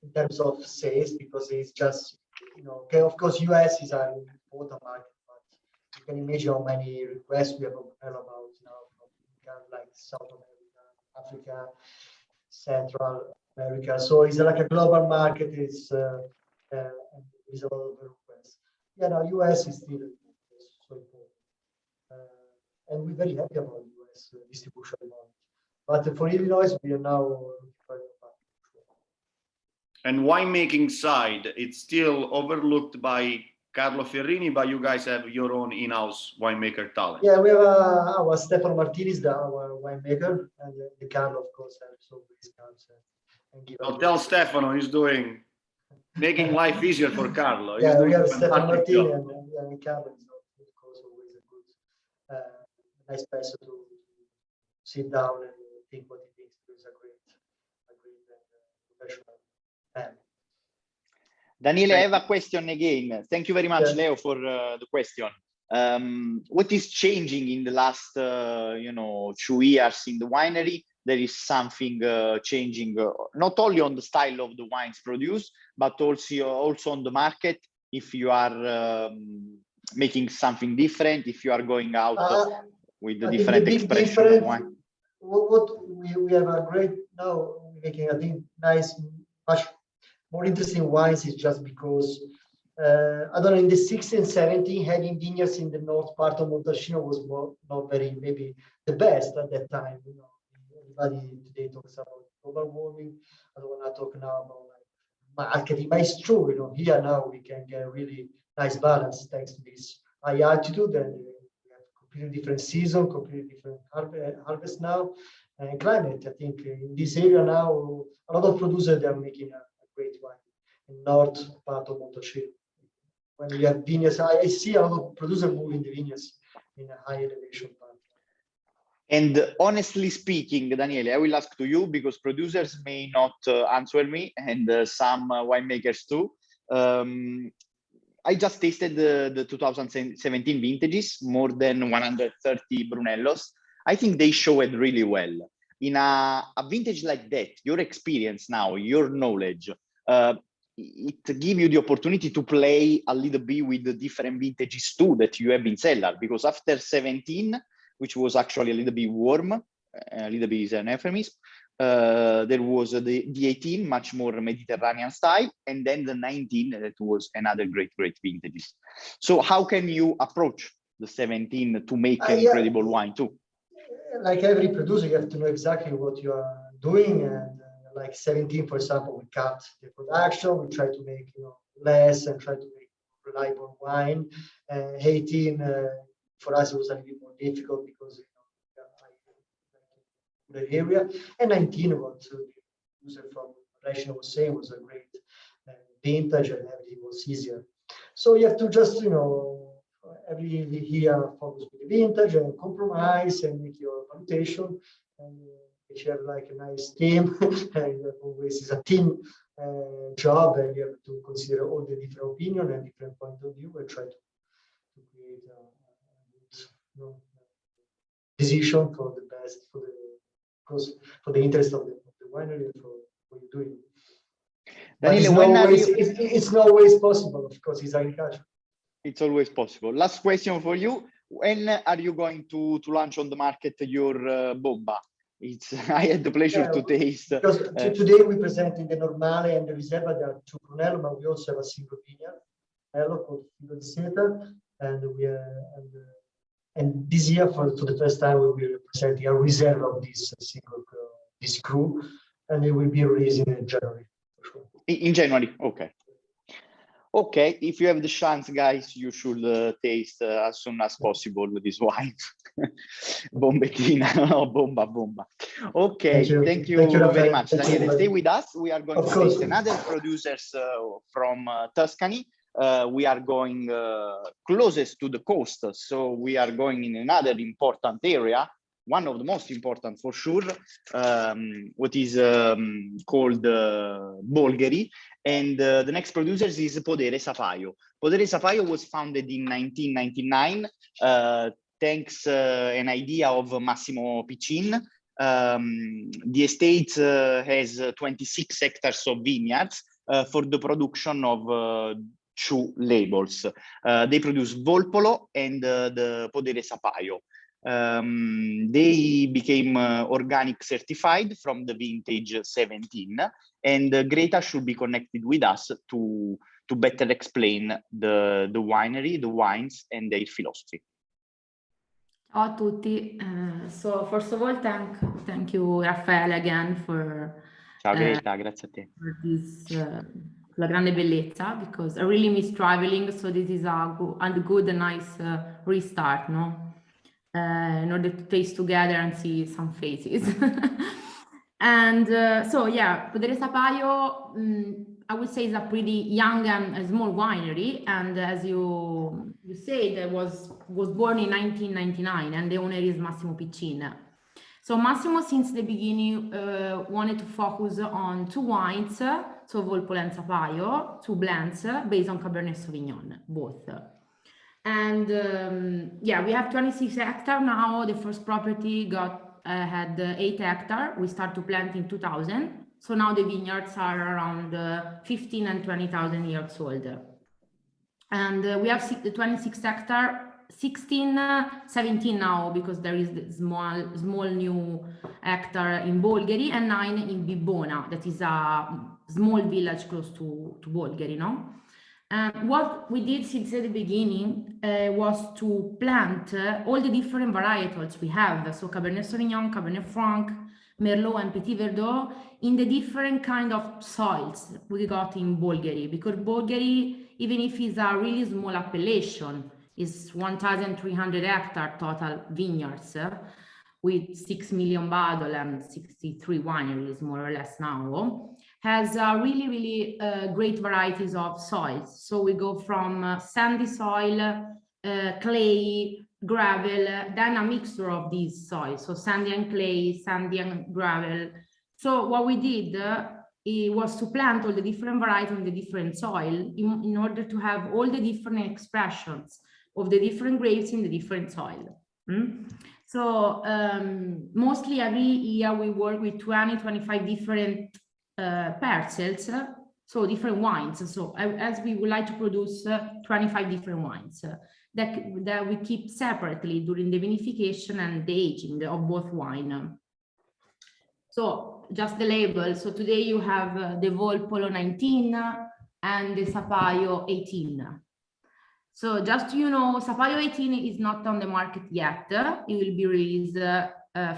in terms of sales, because it's just, okay, of course, US is an important market, but you can imagine how many requests we have about now from like South America, Africa, Central America. So it's like a global market. It's a lot of requests. Yeah, now US is still so important. And we're very happy about US distribution model. But for Illinois, we are now looking for a partner. And winemaking side, it's still overlooked by Carlo Ferrini, but you guys have your own in-house winemaker talent. Yeah, we have our Stefano Martinez, our winemaker, and the Carlo, of course, so comes and give. So tell Stefano he's making life easier for Carlo. Yeah, we have Stefano Martinez and Carlo is of course always a good. Nice person to sit down and think what he thinks. He's a great professional man. Daniele, I have a question again. Thank you very much, Yes. Leo, for the question. What is changing in the last 2 years in the winery? There is something changing, not only on the style of the wines produced, but also on the market. If you are making something different, if you are going out with the different expression of wine. What we have a great now making, I think, nice, much more interesting wines is just because I don't know, in the 16 and 17, having vineyards in the north part of Montalcino was not very, maybe the best at that time. Everybody today talks about global warming. I don't want to talk now about like marketing, but it's true. Here now we can get a really nice balance thanks to this high altitude, and we have completely different season, completely different harvest now, and climate. I think in this area now, a lot of producers, they are making a great wine in north part of Montalcino. When we have vineyards, I see a lot of producers moving the vineyards in a high elevation part. And honestly speaking, Daniele, I will ask to you because producers may not answer me, and some winemakers too. I just tasted the 2017 vintages, more than 130 Brunellos. I think they show it really well. In a vintage like that, your experience now, your knowledge, it gives you the opportunity to play a little bit with the different vintages too that you have in cellar, because after 17, which was actually a little bit warm, a little bit is an euphemism, there was the 18, much more Mediterranean style, and then the 19, that was another great vintages. So how can you approach the 17 to make an incredible wine too? Like every producer, you have to know exactly what you are doing, and like 17, for example, we cut the production, we try to make less and try to make reliable wine. 18, for us, it was a little bit more difficult because the area. And 19, what the user from Riecine was saying, was a great vintage and everything was easier. So you have to just, you know, every year focus with the vintage and compromise and make your valuation. And if you have like a nice team, and always is a team job, and you have to consider all the different opinions and different point of view and try to create a good, you know, decision for the best, for the interest of the winery and for what you're doing. But it's not always possible, of course, it's agriculture. It's always possible. Last question for you. When are you going to launch on the market your bomba? I had the pleasure to taste. Because today we present in the Normale and the Riserva, there are two Brunello, but we also have a single vineyard, called Figo di Seta, and this year, for the first time, we will be presenting a Riserva of this single this crew, and it will be released in January. For sure. In January, okay. Okay, if you have the chance, guys, you should taste as soon as possible with this wine. Bombettina, no, bomba. Okay, thank you very much, Daniele. Stay with us. We are going to taste another producers from Tuscany. We are going closest to the coast, so we are going in another important area, one of the most important for sure, what is called Bolgheri. And the next producer is Podere Sapaio. Podere Sapaio was founded in 1999, thanks an idea of Massimo Piccin. The estate has 26 hectares of vineyards for the production of 2 labels. They produce Volpolo and the Podere Sapaio. They became organic certified from the vintage 17, and Greta should be connected with us to better explain the winery, the wines, and their philosophy. Ciao a tutti. So first of all, thank you, Raffaele, again for Ciao Greta, grazie a te. For this La Grande Bellezza, because I really miss traveling, so this is a good and nice restart, no? In order to taste together and see some faces. And so yeah, Podere Sapaio, I would say, is a pretty young and a small winery, and as you said, it was born in 1999, and the owner is Massimo Piccin. So Massimo, since the beginning, wanted to focus on 2 wines, so Volpolo and Sapaio, 2 blends based on Cabernet Sauvignon, both. And yeah, we have 26 hectares now. The first property had 8 hectares. We started to plant in 2000. So now the vineyards are around 15 and 20,000 years old. And we have the 26 hectares, 16, 17 now, because there is the small new hectare in Bolgheri, and 9 in Bibbona, that is a small village close to Bolgheri, no? And what we did since the beginning was to plant all the different varietals we have, so Cabernet Sauvignon, Cabernet Franc, Merlot, and Petit Verdot, in the different kind of soils we got in Bolgheri, because Bolgheri, even if it's a really small appellation, is 1,300 hectare total vineyards with 6 million bottles and 63 wineries, more or less now, has really great varieties of soils. So we go from sandy soil, clay, gravel, then a mixture of these soils, so sandy and clay, sandy and gravel. So what we did it was to plant all the different varieties in the different soil in order to have all the different expressions of the different grapes in the different soil. So mostly every year we work with 20-25 different parcels, so different wines. So as we would like to produce 25 different wines that we keep separately during the vinification and the aging of both wine. So just the label. So today you have the Volpolo 19 and the Sapaio 18. So just so you know, Sapaio 18 is not on the market yet. It will be released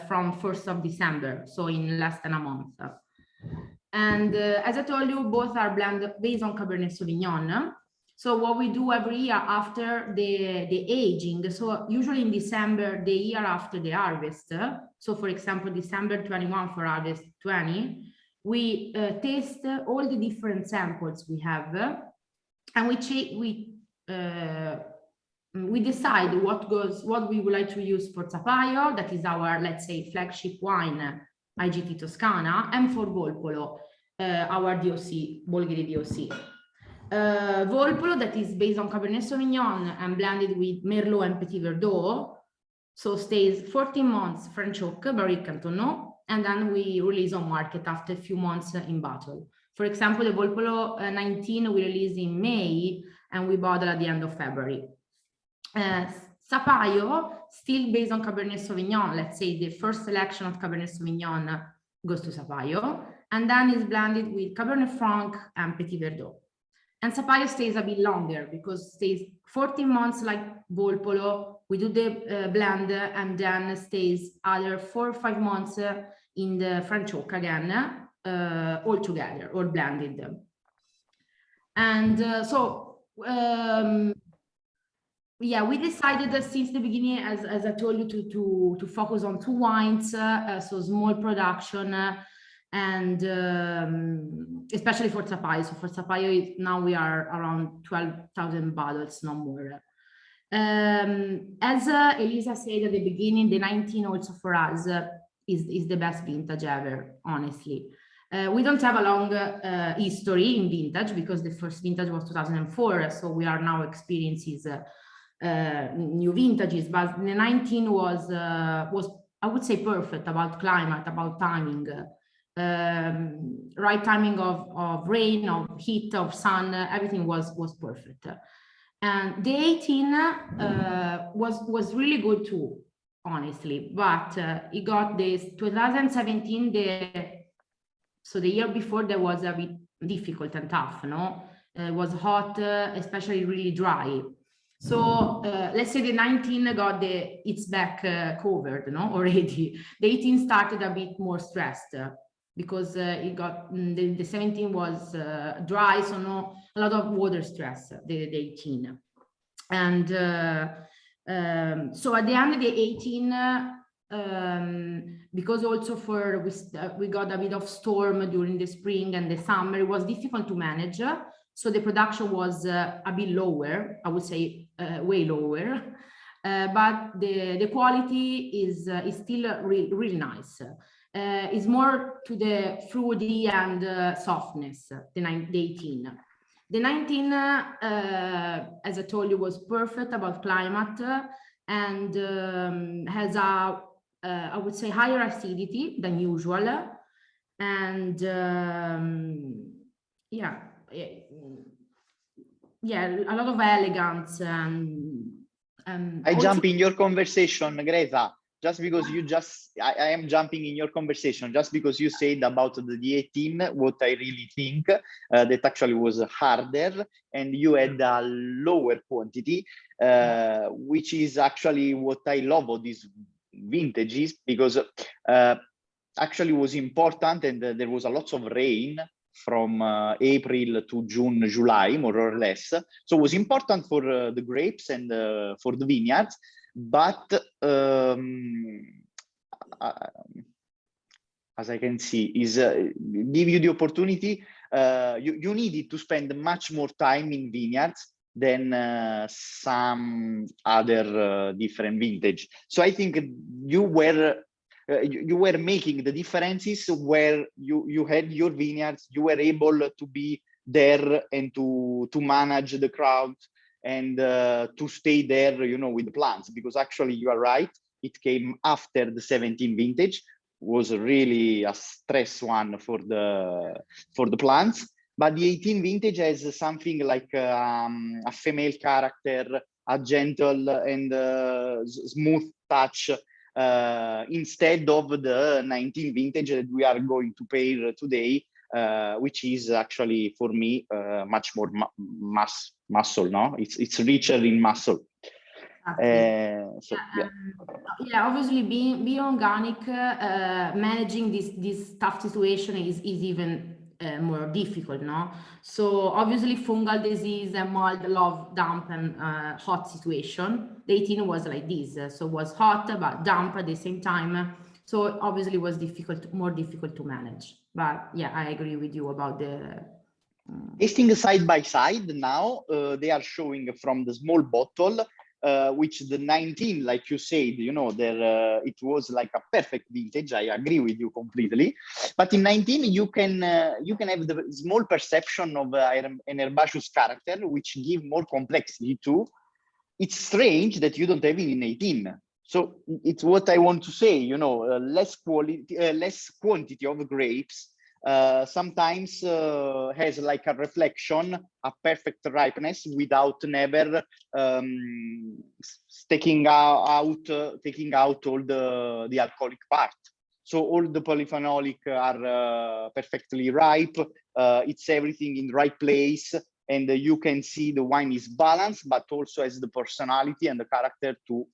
from 1st of December, so in less than a month. And as I told you, both are blended based on Cabernet Sauvignon. So what we do every year after the aging, so usually in December, the year after the harvest, so for example, December 21 for harvest 20, we taste all the different samples we have, and we decide what we would like to use for Sapaio, that is our, let's say, flagship wine, IGT Toscana, and for Volpolo, our DOC, Bolgheri DOC. Volpolo, that is based on Cabernet Sauvignon and blended with Merlot and Petit Verdot, so stays 14 months French oak, Barrique and Tonneau, and then we release on market after a few months in bottle. For example, the Volpolo 19 we released in May, and we bottle at the end of February. Sapaio, still based on Cabernet Sauvignon, let's say the first selection of Cabernet Sauvignon goes to Sapaio, and then is blended with Cabernet Franc and Petit Verdot. And Sapaio stays a bit longer because stays 14 months like Volpolo. We do the blend and then stays other 4 or 5 months in the French oak again, all together, all blended. And yeah, we decided that since the beginning, as I told you, to focus on 2 wines, so small production, and especially for Sapaio. So for Sapaio, now we are around 12,000 bottles, no more. As Elisa said at the beginning, the 19 also for us is the best vintage ever, honestly. We don't have a long history in vintage because the first vintage was 2004, so we are now experiencing new vintages, but the 19 was I would say perfect about climate, about timing, right timing of rain, of heat, of sun, everything was perfect. And the 18 was really good too, honestly, but it got this 2017, so the year before that was a bit difficult and tough, no? It was hot, especially really dry. So let's say the 19 got its back covered, no, already. The 18 started a bit more stressed because it got the 17 was dry, so no, a lot of water stress, the 18. And so at the end of the 18, because also we got a bit of storm during the spring and the summer, it was difficult to manage. So the production was a bit lower, I would say way lower, but the quality is still really nice. It's more to the fruity and softness, the 18. The 19, as I told you, was perfect about climate and has a, I would say, higher acidity than usual. And yeah, a lot of elegance and I jump in your conversation, Greta, just because I am jumping in your conversation just because you said about the 18, what I really think that actually was harder and you had a lower quantity, which is actually what I love about these vintages, because actually was important and there was a lot of rain from April to June, July, more or less. So it was important for the grapes and for the vineyards, but as I can see, is give you the opportunity, you needed to spend much more time in vineyards than some other different vintage. So I think you were making the differences where you had your vineyards, you were able to be there and to manage the crowd and to stay there, you know, with the plants, because actually you are right, it came after the 17 vintage, was really a stress one for the plants, but the 18 vintage has something like a female character, a gentle and smooth touch, instead of the 19 vintage that we are going to pair today, which is actually for me much more muscle. No, it's richer in muscle. Obviously being organic, managing this tough situation is even more difficult, no? So obviously fungal disease and mold love damp and hot situation. The 18 was like this, so it was hot but damp at the same time. So obviously it was more difficult to manage. But yeah, I agree with you about the tasting side by side now. They are showing from the small bottle, which the 19, like you said, you know, there it was like a perfect vintage. I agree with you completely. But in 19, you can have the small perception of an herbaceous character, which give more complexity too. It's strange that you don't have it in 18. So it's what I want to say, you know, less quantity of grapes sometimes has like a reflection, a perfect ripeness without never taking out all the alcoholic part. So all the polyphenolic are perfectly ripe. It's everything in the right place. And you can see the wine is balanced, but also has the personality and the character to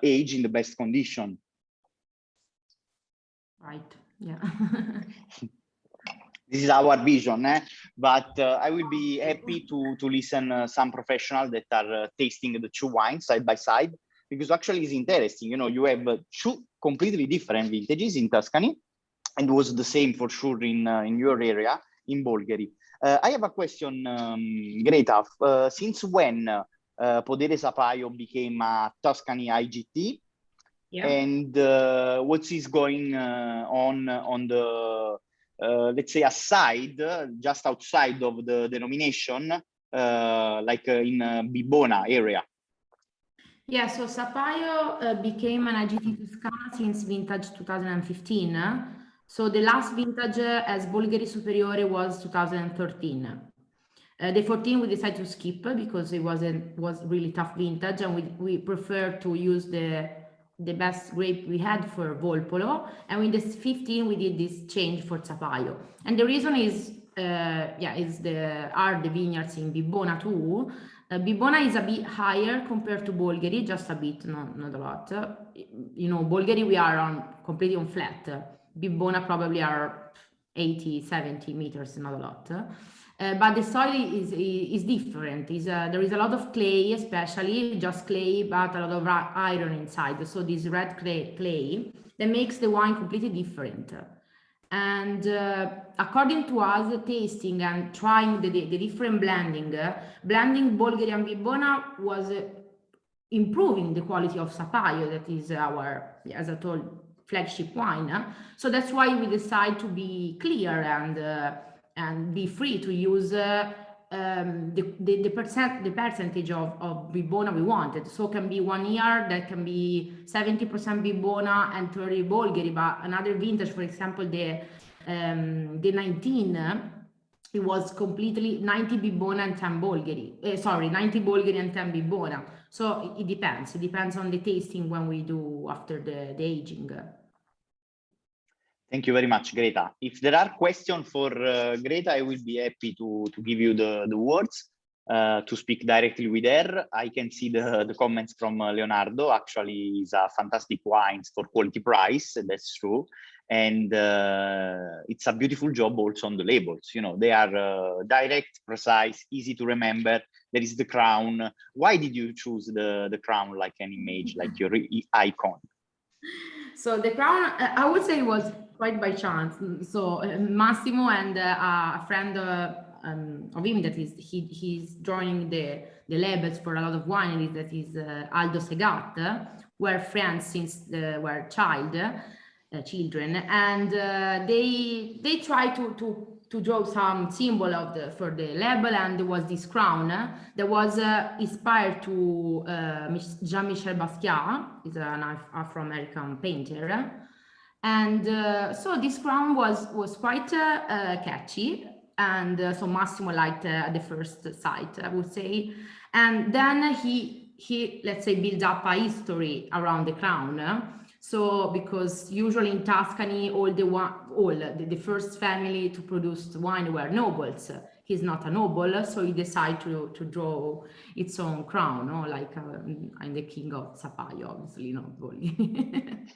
age in the best condition. right, yeah. This is our vision, but I will be happy to listen some professionals that are tasting the two wines side by side, because actually it's interesting. You know, you have two completely different vintages in Tuscany, and it was the same for sure in your area in Bolgheri. I have a question, Greta. Since when Podere Sapaio became a Tuscany IGT? Yeah. And what is going on the, let's say, aside, just outside of the denomination, like in Bibona area? Yeah, so Sapaio became an IGT Toscana since vintage 2015. So the last vintage as Bolgheri Superiore was 2013. The 14 we decided to skip because it was really tough vintage, and we prefer to use the best grape we had for Volpolo, and with this 15 we did this change for Sapaio. And the reason is are the vineyards in Bibona too. Bibona is a bit higher compared to Bolgheri, just a bit, not a lot. You know, Bolgheri we are completely on flat. Bibona probably are 80, 70 meters, not a lot. But the soil is different. There is a lot of clay, especially just clay, but a lot of iron inside. So this red clay that makes the wine completely different. And according to us, tasting and trying the different blending Bolgheri and Bibona was improving the quality of Sapaio, that is our, as I told, flagship wine. So that's why we decide to be clear and be free to use the percentage of Bibona we wanted. So it can be 1 year that can be 70% Bibona and 30 Bolgheri, but another vintage, for example, the 19, it was completely 90 Bibona and 10 Bolgheri. 90 Bolgheri and 10 Bibona. So it depends. It depends on the tasting when we do after the aging. Thank you very much, Greta. If there are questions for Greta, I will be happy to give you the words to speak directly with her. I can see the comments from Leonardo. Actually, it's a fantastic wines for quality price. That's true. And it's a beautiful job also on the labels. You know, they are direct, precise, easy to remember. There is the crown. Why did you choose the crown like an image, like your icon? So the crown, I would say, was quite by chance. So Massimo and a friend of him that he's joining the labels for a lot of wineries, that is Aldo Segat, were friends since they were children, and they try to draw some symbol for the label, and there was this crown that was inspired to Jean-Michel Basquiat, is an Afro-American painter, and so this crown was quite catchy, and so Massimo liked at the first sight, I would say, and then he let's say built up a history around the crown. So because usually in Tuscany, the first family to produce wine were nobles. He's not a noble, so he decided to draw its own crown, no? Like I'm the king of Sapaio, obviously, not Bolgheri.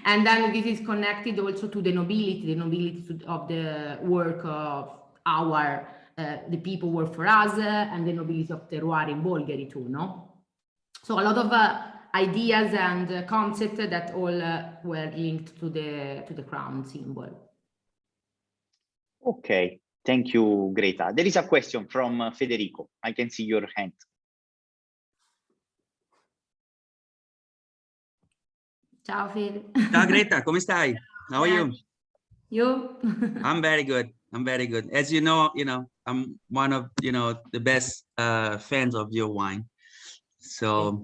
And then this is connected also to the nobility of the work of the people work for us, and the nobility of terroir in Bolgheri too, no? So a lot of ideas and concepts that all were linked to the crown symbol. Okay, thank you, Greta. There is a question from Federico. I can see your hand. Ciao Fede. Ciao Greta, come stai? How are you? You? I'm very good. I'm very good. As you know, I'm one of, the best fans of your wine. So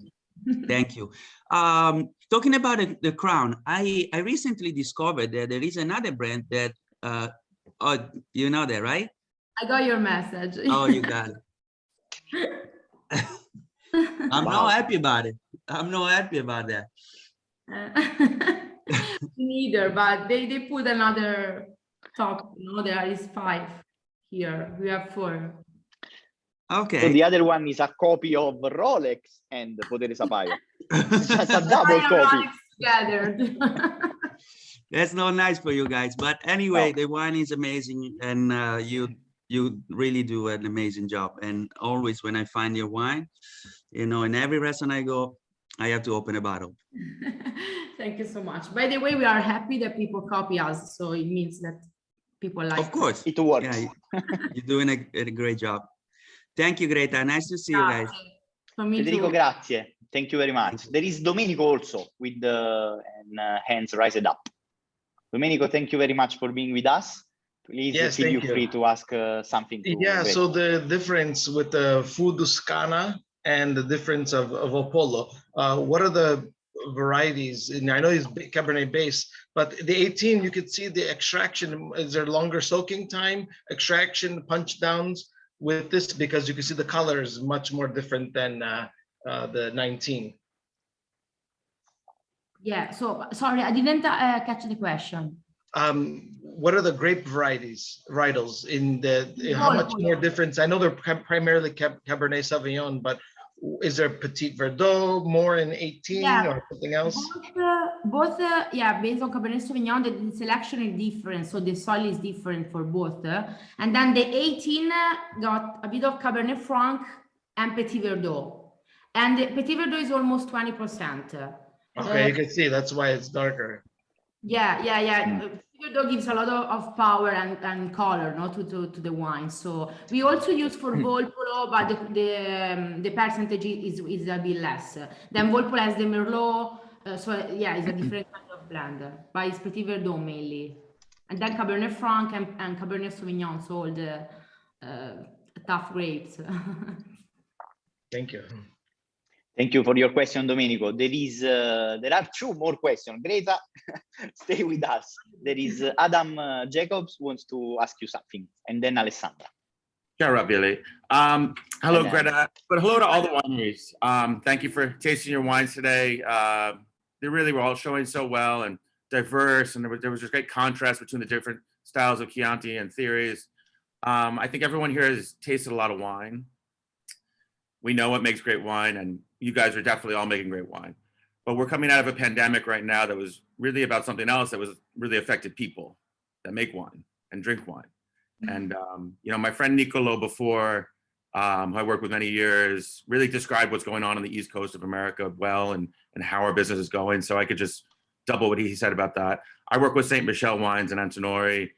thank you. Talking about the crown, I recently discovered that there is another brand that, oh, you know that, right? I got your message. Oh, you got it. I'm not happy about it. I'm not happy about that. Neither, but they put another top. There is 5 here. We have 4. Okay. So the other one is a copy of Rolex and Podere Sapaio. Just a double copy. Gathered. That's not nice for you guys, but anyway, the wine is amazing, and you really do an amazing job. And always when I find your wine, in every restaurant I go, I have to open a bottle. Thank you so much. By the way, we are happy that people copy us, so it means that people like. Of course, it works. Yeah, you're doing a great job. Thank you, Greta. Nice to see you guys. Federico, grazie. Thank you very much. There is Domenico also with the hands raised up. Domenico, thank you very much for being with us. Please feel free to ask something. So the difference with the Fu Toscana and the difference of Apollo, what are the varieties? And I know it's Cabernet based, but the 18, you could see the extraction. Is there longer soaking time, extraction, punch downs with this? Because you can see the color is much more different than the 19. Yeah, so sorry, I didn't catch the question. What are the grape varietals in how much more difference? I know they're primarily Cabernet Sauvignon, but is there Petit Verdot more in 18 or something else? Both, based on Cabernet Sauvignon, the selection is different, so the soil is different for both. And then the 18 got a bit of Cabernet Franc and Petit Verdot. And the Petit Verdot is almost 20%. Okay, you can see that's why it's darker. Petit Verdot gives a lot of power and color, to the wine. So we also use for Volpolo, but the percentage is a bit less. Then Volpolo has the Merlot, it's a different kind of blend, but it's Petit Verdot mainly. And then Cabernet Franc and Cabernet Sauvignon, so all the tough grapes. Thank you. Thank you for your question, Domenico. There are 2 more questions. Greta, stay with us. There is Adam Jacobs wants to ask you something, and then Alessandra. Ciao, Ravioli. Hello, Greta, but hello to all the wineries. Thank you for tasting your wines today. They really were all showing so well and diverse, and there was just great contrast between the different styles of Chianti and theories. I think everyone here has tasted a lot of wine. We know what makes great wine, and you guys are definitely all making great wine. But we're coming out of a pandemic right now that was really about something else that was really affected people that make wine and drink wine. And, my friend Nicolo before, who I worked with many years, really described what's going on the East Coast of America well and how our business is going. So I could just double what he said about that. I work with St. Michel Wines and Antinori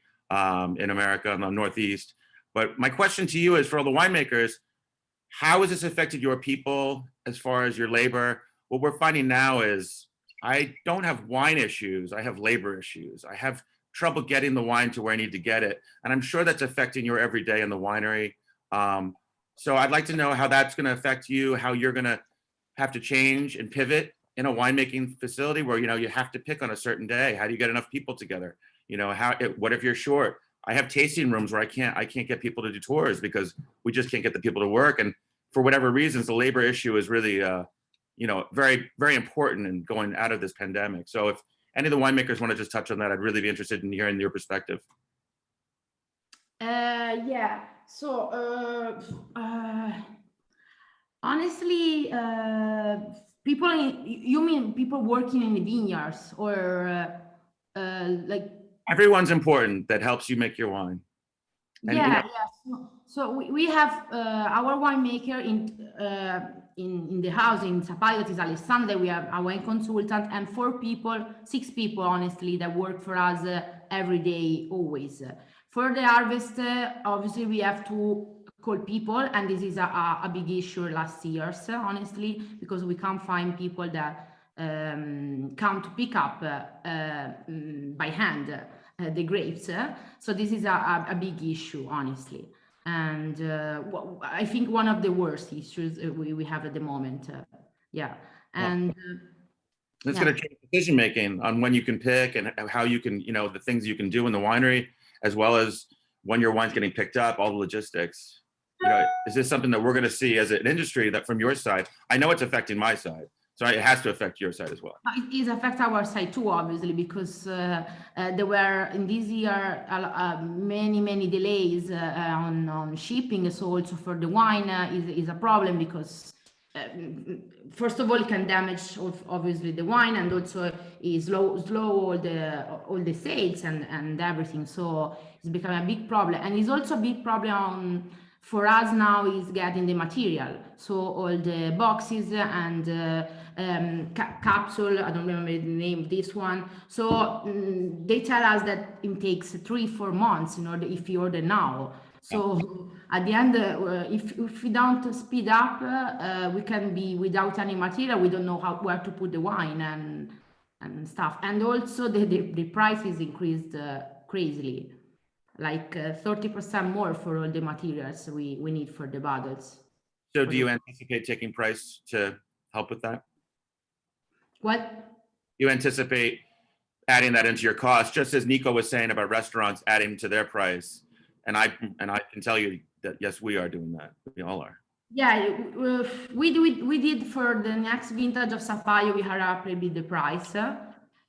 in America in the Northeast. But my question to you is, for all the winemakers, how has this affected your people as far as your labor? What we're finding now is I don't have wine issues, I have labor issues. I have trouble getting the wine to where I need to get it. And I'm sure that's affecting your everyday in the winery. So I'd like to know how that's gonna affect you, how you're gonna have to change and pivot in a winemaking facility where, you have to pick on a certain day. How do you get enough people together? What if you're short? I have tasting rooms where I can't get people to do tours because we just can't get the people to work. And for whatever reasons, the labor issue is really, very, very important in going out of this pandemic. So if any of the winemakers want to just touch on that, I'd really be interested in hearing your perspective. So honestly, you mean people working in the vineyards or like? Everyone's important that helps you make your wine. And, Yeah, you know, yeah. So we have our winemaker in the house in Sapaio, that is Alessandra. We have a wine consultant and 6 people, honestly, that work for us every day, always. For the harvest, obviously, we have to call people, and this is a big issue last years, honestly, because we can't find people that come to pick up by hand the grapes. So this is a big issue, honestly. And I think one of the worst issues we have at the moment. Yeah. And it's going to change decision making on when you can pick and how you can, you know, the things you can do in the winery, as well as when your wine's getting picked up, all the logistics. You know, is this something that we're going to see as an industry that from your side? I know it's affecting my side, so it has to affect your side as well. It affects our side too, obviously, because there were in this year many delays on shipping. So also for the wine is a problem, because first of all, it can damage obviously the wine, and also is slow all the sales and everything. So it's become a big problem, and it's also a big problem for us now is getting the material. So all the boxes and capsule, I don't remember the name of this one. So they tell us that it takes 3-4 months in order if you order now. So at the end, if we don't speed up, we can be without any material. We don't know where to put the wine and stuff. And also the price is increased crazily, like 30% more for all the materials we need for the bottles. So do you anticipate taking price to help with that? What? You anticipate adding that into your cost, just as Nico was saying about restaurants adding to their price. And I can tell you that, yes, we are doing that. We all are. Yeah, we did for the next vintage of Sapaio, we had up a bit the price.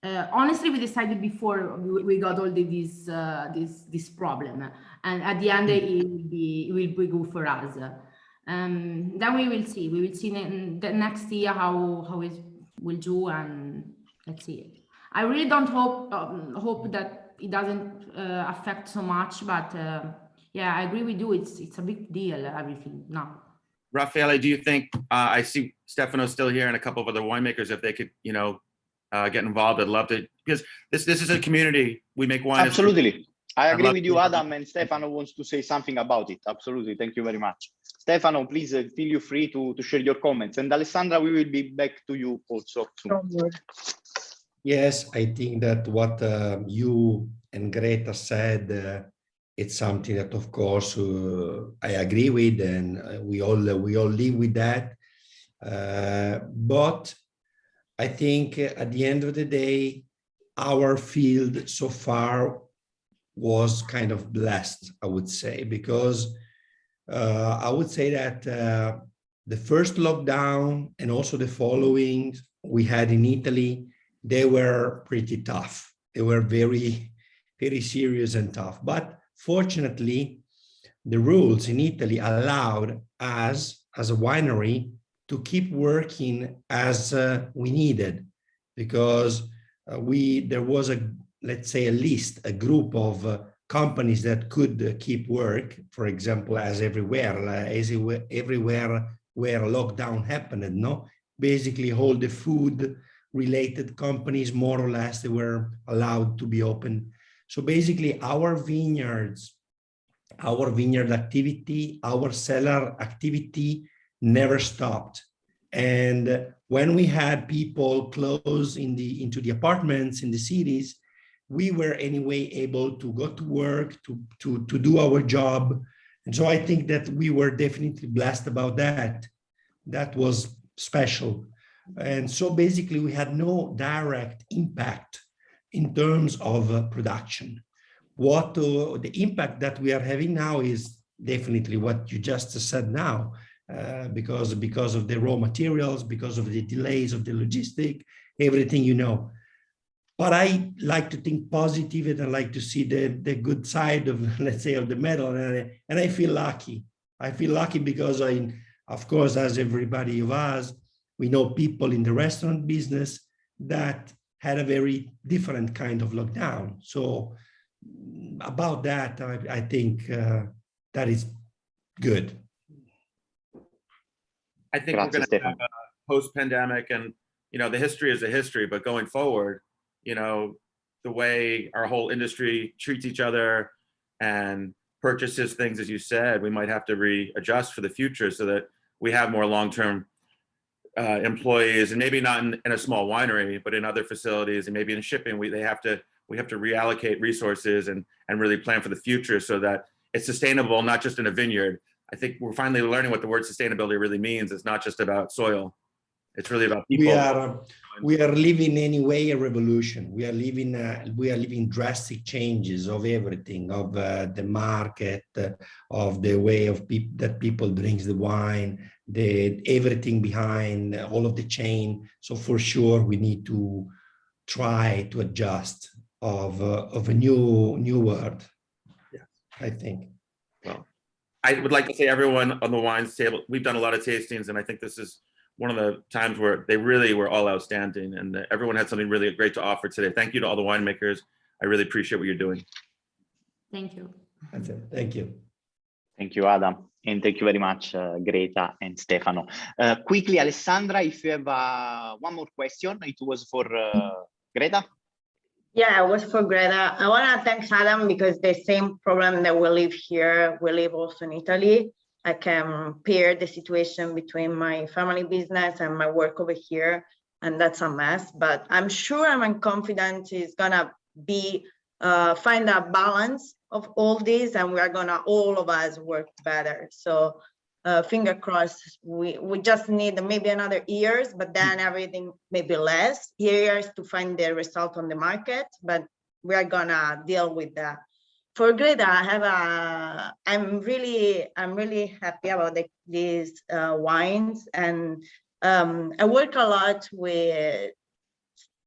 Honestly, we decided before we got all this problem, and at the end it will be good for us. Then we will see. We will see the next year how it will do, and let's see. I really don't hope that it doesn't affect so much, but yeah, I agree with you. It's a big deal, everything now. Raffaele, do you think I see Stefano's still here and a couple of other winemakers, if they could, you know, get involved? I'd love to, because this is a community. We make wine. Absolutely. I agree with you, Adam, and Stefano wants to say something about it. Absolutely. Thank you very much. Stefano, please feel you free to share your comments. And Alessandra, we will be back to you also soon. Yes, I think that what you and Greta said, it's something that, of course, I agree with, and we all live with that. But I think at the end of the day, our field so far was kind of blessed, I would say, because I would say that the first lockdown and also the following we had in Italy, they were pretty tough. They were very, very serious and tough. But fortunately, the rules in Italy allowed us as a winery to keep working as we needed, because there was let's say a group of companies that could keep work, for example, as everywhere where lockdown happened, no? Basically all the food related companies, more or less, they were allowed to be open. So basically our vineyard activity, our cellar activity never stopped. And when we had people close into the apartments in the cities, we were anyway able to go to work, to do our job. And so I think that we were definitely blessed about that. That was special. And so basically we had no direct impact in terms of production. What the impact that we are having now is definitely what you just said now, because of the raw materials, because of the delays of the logistic, everything, you know. But I like to think positive, and I like to see the good side of, let's say, of the medal, and I feel lucky. I feel lucky because of course, as everybody of us, we know people in the restaurant business that had a very different kind of lockdown. So about that, I think that is good. I think we're going to have a post-pandemic, and the history is a history, but going forward, the way our whole industry treats each other and purchases things, as you said, we might have to readjust for the future so that we have more long-term employees, and maybe not in a small winery, but in other facilities, and maybe in shipping, we have to reallocate resources and really plan for the future so that it's sustainable, not just in a vineyard. I think we're finally learning what the word sustainability really means. It's not just about soil. It's really about people. We are living anyway a revolution. We are living drastic changes of everything, of the market, of the way of that people drinks the wine, everything behind all of the chain. So for sure, we need to try to adjust of a new world. Yeah, I think. Well, I would like to say everyone on the wines table, we've done a lot of tastings, and I think this is one of the times where they really were all outstanding, and everyone had something really great to offer today. Thank you to all the winemakers. I really appreciate what you're doing. Thank you. That's it. Thank you. Thank you, Adam. And thank you very much, Greta and Stefano. Quickly, Alessandra, if you have one more question, it was for Greta. Yeah, it was for Greta. I want to thank Adam because the same problem that we live here, we live also in Italy. I compare the situation between my family business and my work over here, and that's a mess. But I'm sure, I'm confident it's gonna be find a balance of all this, and we're gonna all of us work better. So finger crossed. We just need maybe another years, but then everything maybe less years to find the result on the market. But we are gonna deal with that. For Greta, I'm really happy about these wines, and I work a lot with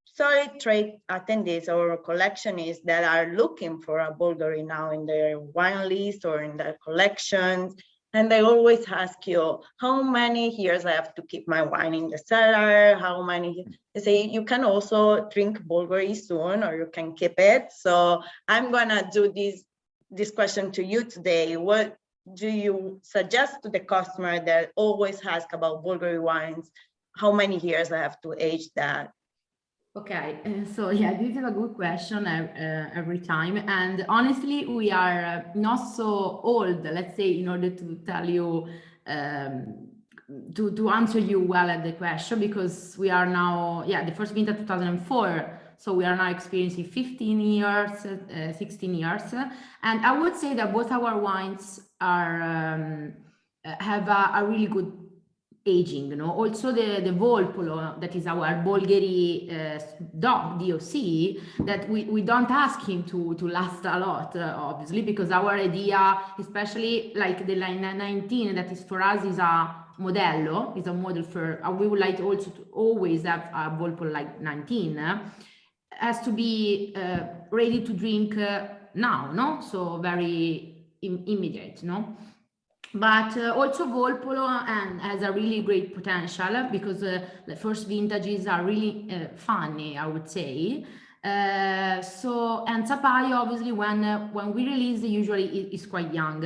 solid trade attendees or collectionists that are looking for a Bulgari now in their wine list or in their collections. And they always ask you, how many years I have to keep my wine in the cellar? How many? They say, you can also drink Bulgari soon, or you can keep it. So I'm gonna do this question to you today. What do you suggest to the customer that always ask about Bulgari wines? How many years I have to age that? Okay, so yeah, this is a good question every time. And honestly, we are not so old, let's say, in order to tell you, to answer you well at the question, because we are now, yeah, the first vintage 2004. So we are now experiencing 15 years, 16 years. And I would say that both our wines are have a really good aging, Also the Volpolo, that is our Bulgari DOC, that we don't ask him to last a lot, obviously, because our idea, especially like the line 19, that is for us is a modello, is a model for, we would like also to always have a Volpolo like 19, has to be ready to drink now, So very immediate, But also Volpolo and has a really great potential because the first vintages are really funny, I would say. And Sapaio, obviously, when we release, usually is quite young,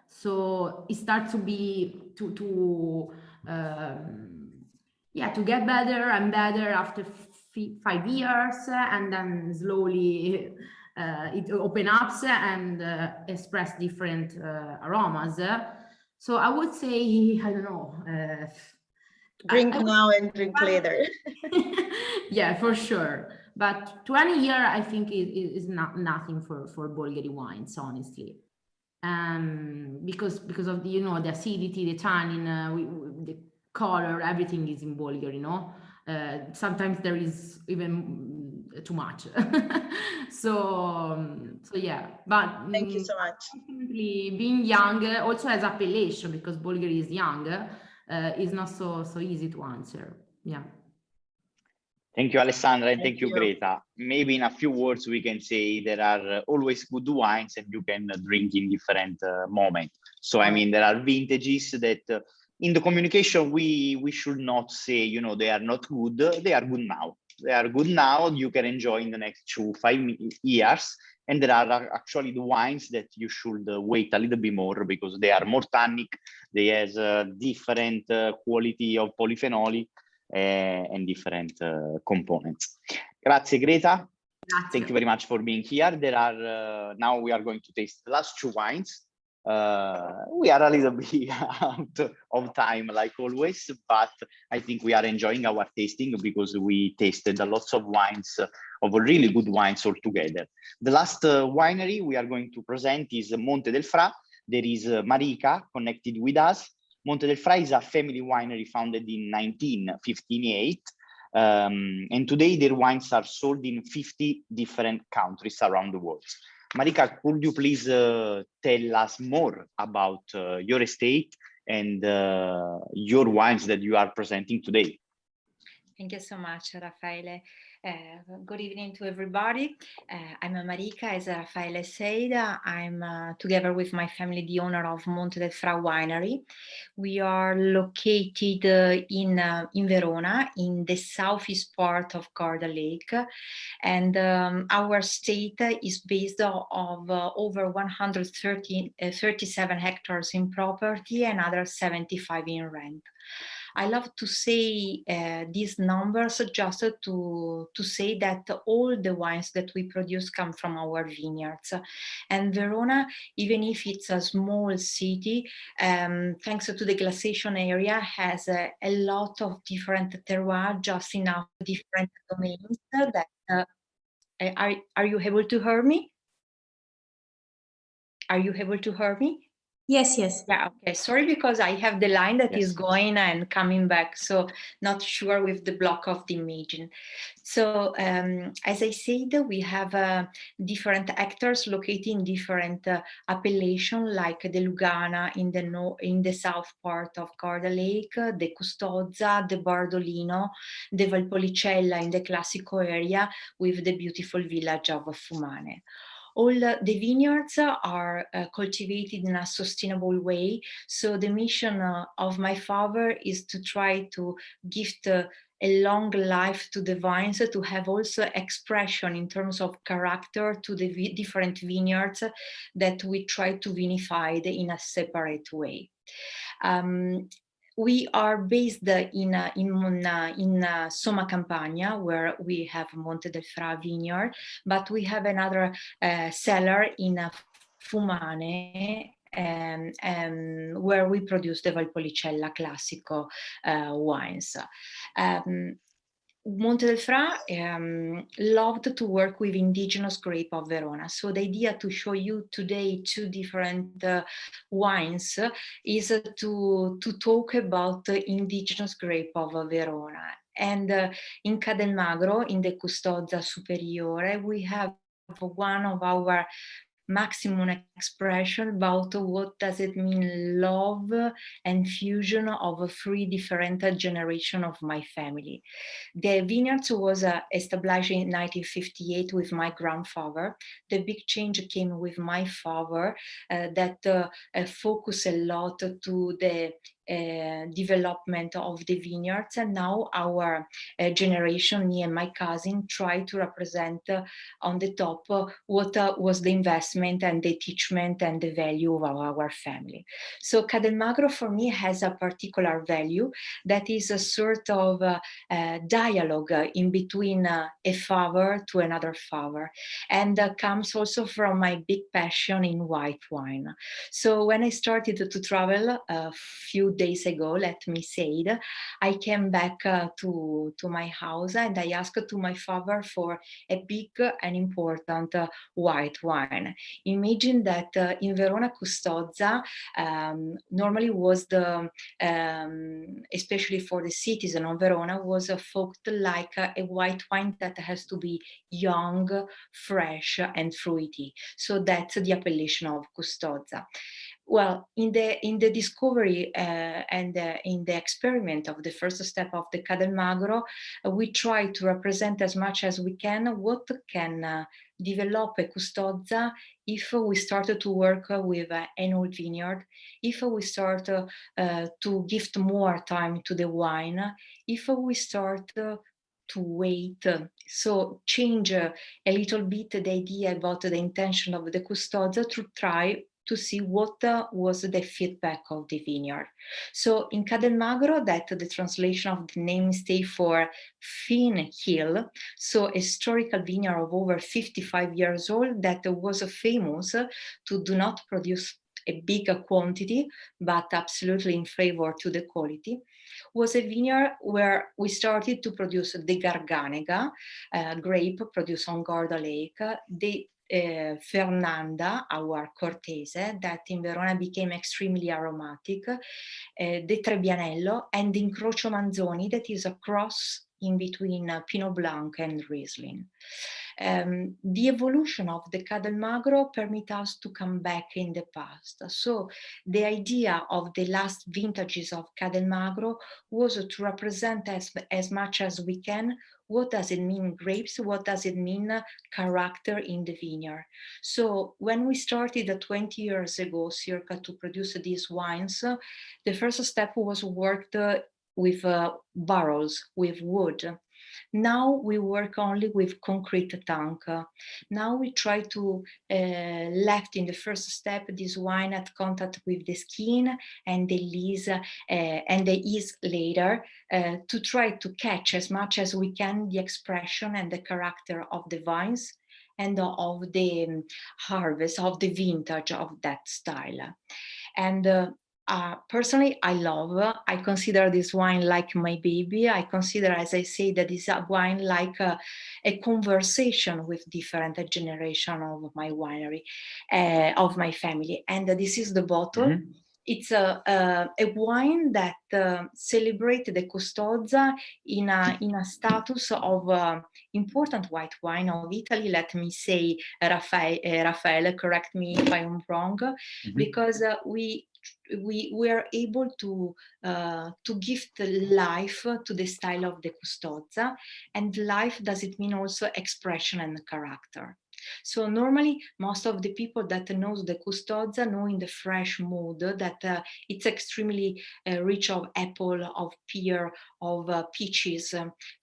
so it starts to be to get better and better after 5 years, and then slowly it opens up and express different aromas. So I would say, I don't know. Drink now and drink later. Yeah, for sure. But 20 years, I think, is nothing for Bulgari wines, honestly. Because of the, the acidity, the tannin, the color, everything is in Bulgari, sometimes there is even too much. So yeah, but thank you so much. Definitely being young also has appellation, because Bulgari is young, is not so easy to answer. Yeah. Thank you, Alessandra, and thank you, Greta. Maybe in a few words, we can say there are always good wines and you can drink in different moments. So, I mean, there are vintages that in the communication, we should not say, they are not good. They are good now. They are good now. You can enjoy in the next 2-5 years. And there are actually the wines that you should wait a little bit more because they are more tannic, they have different quality of polyphenol and different components. Grazie, Greta. Grazie. Thank you very much for being here. There are now we are going to taste the last two wines. We are a little bit out of time, like always, but I think we are enjoying our tasting because we tasted a lot of wines, of really good wines all together. The last winery we are going to present is Monte del Frà. There is Marika connected with us. Monte del Frà is a family winery founded in 1958. And today their wines are sold in 50 different countries around the world. Marika, could you please tell us more about your estate and your wines that you are presenting today? Thank you so much, Raffaele. Good evening to everybody. I'm Marika, as Raffaele said. I'm together with my family the owner of Monte del Frà Winery. We are located in Verona, in the southeast part of Garda Lake, and our estate is based of over 137 hectares in property and other 75 in rent. I love to say these numbers just to say that all the wines that we produce come from our vineyards. And Verona, even if it's a small city, thanks to the glaciation area, has a lot of different terroirs, just enough different domains that are you able to hear me? Are you able to hear me? Yes, yes. Yeah, okay. Sorry, because I have the line that is Yes. going and coming back, so not sure with the block of the imaging. So as I said, we have different actors located in different appellation, like the Lugana in the south part of Garda Lake, the Custozza, the Bardolino, the Valpolicella in the Classico area, with the beautiful village of Fumane. All the vineyards are cultivated in a sustainable way. So the mission of my father is to try to gift a long life to the vines, to have also expression in terms of character to the different vineyards that we try to vinify in a separate way. We are based in Somma Campagna, where we have Monte del Frà vineyard, but we have another cellar in Fumane, where we produce the Valpolicella Classico wines. Monte del Frà loved to work with indigenous grape of Verona. So the idea to show you today two different wines is to talk about the indigenous grape of Verona. And in Cadelmagro, in the Custozza Superiore, we have one of our maximum expression about what does it mean love and fusion of three different generations of my family. The vineyards was established in 1958 with my grandfather. The big change came with my father that focused a lot to the development of the vineyards, and now our generation, me and my cousin, try to represent on the top what was the investment and the teachment and the value of our family. So Cadelmagro for me has a particular value that is a sort of dialogue in between a father to another father, and comes also from my big passion in white wine. So when I started to travel a few days ago, let me say it, I came back to my house and I asked to my father for a big and important white wine. Imagine that in Verona Custozza normally was the, especially for the citizen of Verona, was thought like a white wine that has to be young, fresh and fruity. So that's the appellation of Custozza. Well, in the discovery and in the experiment of the first step of the Cadelmagro, we try to represent as much as we can what can develop a Custozza if we started to work with an old vineyard, if we start to gift more time to the wine, if we start to wait, so change a little bit the idea about the intention of the custodia to try to see what was the feedback of the vineyard. So in Cadelmagro, that the translation of the name stays for Thin Hill, so a historical vineyard of over 55 years old that was famous to do not produce a big quantity, but absolutely in favor to the quality, was a vineyard where we started to produce the Garganega grape produced on Garda Lake, the Fernanda, our Cortese, that in Verona became extremely aromatic, the Trebbianello, and the Incrocio Manzoni, that is a cross in between Pinot Blanc and Riesling. The evolution of the Cadelmagro permit us to come back in the past. So the idea of the last vintages of Cadelmagro was to represent as much as we can what does it mean grapes, what does it mean character in the vineyard. So when we started 20 years ago, circa, to produce these wines, the first step was worked with barrels, with wood. Now we work only with concrete tank. Now we try to left in the first step this wine at contact with the skin and the lees and the yeast later to try to catch as much as we can the expression and the character of the vines and of the harvest, of the vintage of that style. And personally, I consider this wine like my baby. I consider, as I say, that this wine like a conversation with different generation of my winery, of my family. And this is the bottle. Mm-hmm. It's a wine that celebrates the custodia in a status of important white wine of Italy. Let me say, Raffaele, correct me if I'm wrong, mm-hmm. because we are able to gift life to the style of the custodia, and life does it mean also expression and character. So normally most of the people that knows the custodia know in the fresh mood that it's extremely rich of apple, of pear, of peaches.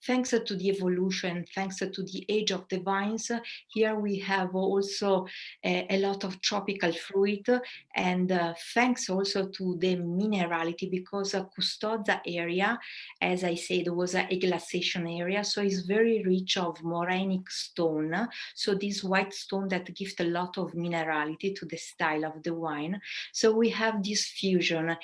Thanks to the evolution, thanks to the age of the vines, here we have also a lot of tropical fruit, and thanks also to the minerality, because custodia area, as I said, was a glaciation area, so it's very rich of morenic stone. So this white stone that gives a lot of minerality to the style of the wine. So we have this fusion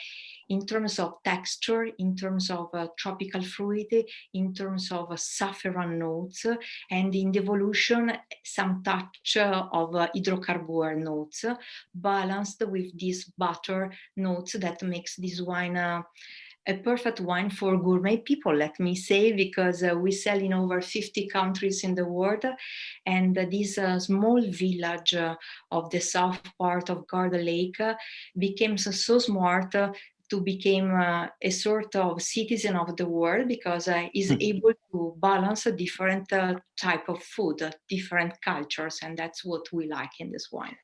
in terms of texture, in terms of tropical fruit, in terms of saffron notes, and in the evolution, some touch of hydrocarbon notes, balanced with these butter notes that makes this wine a perfect wine for gourmet people, let me say, because we sell in over 50 countries in the world. And this small village of the south part of Garda Lake became so smart to become a sort of citizen of the world, because is able to balance a different type of food, different cultures, and that's what we like in this wine.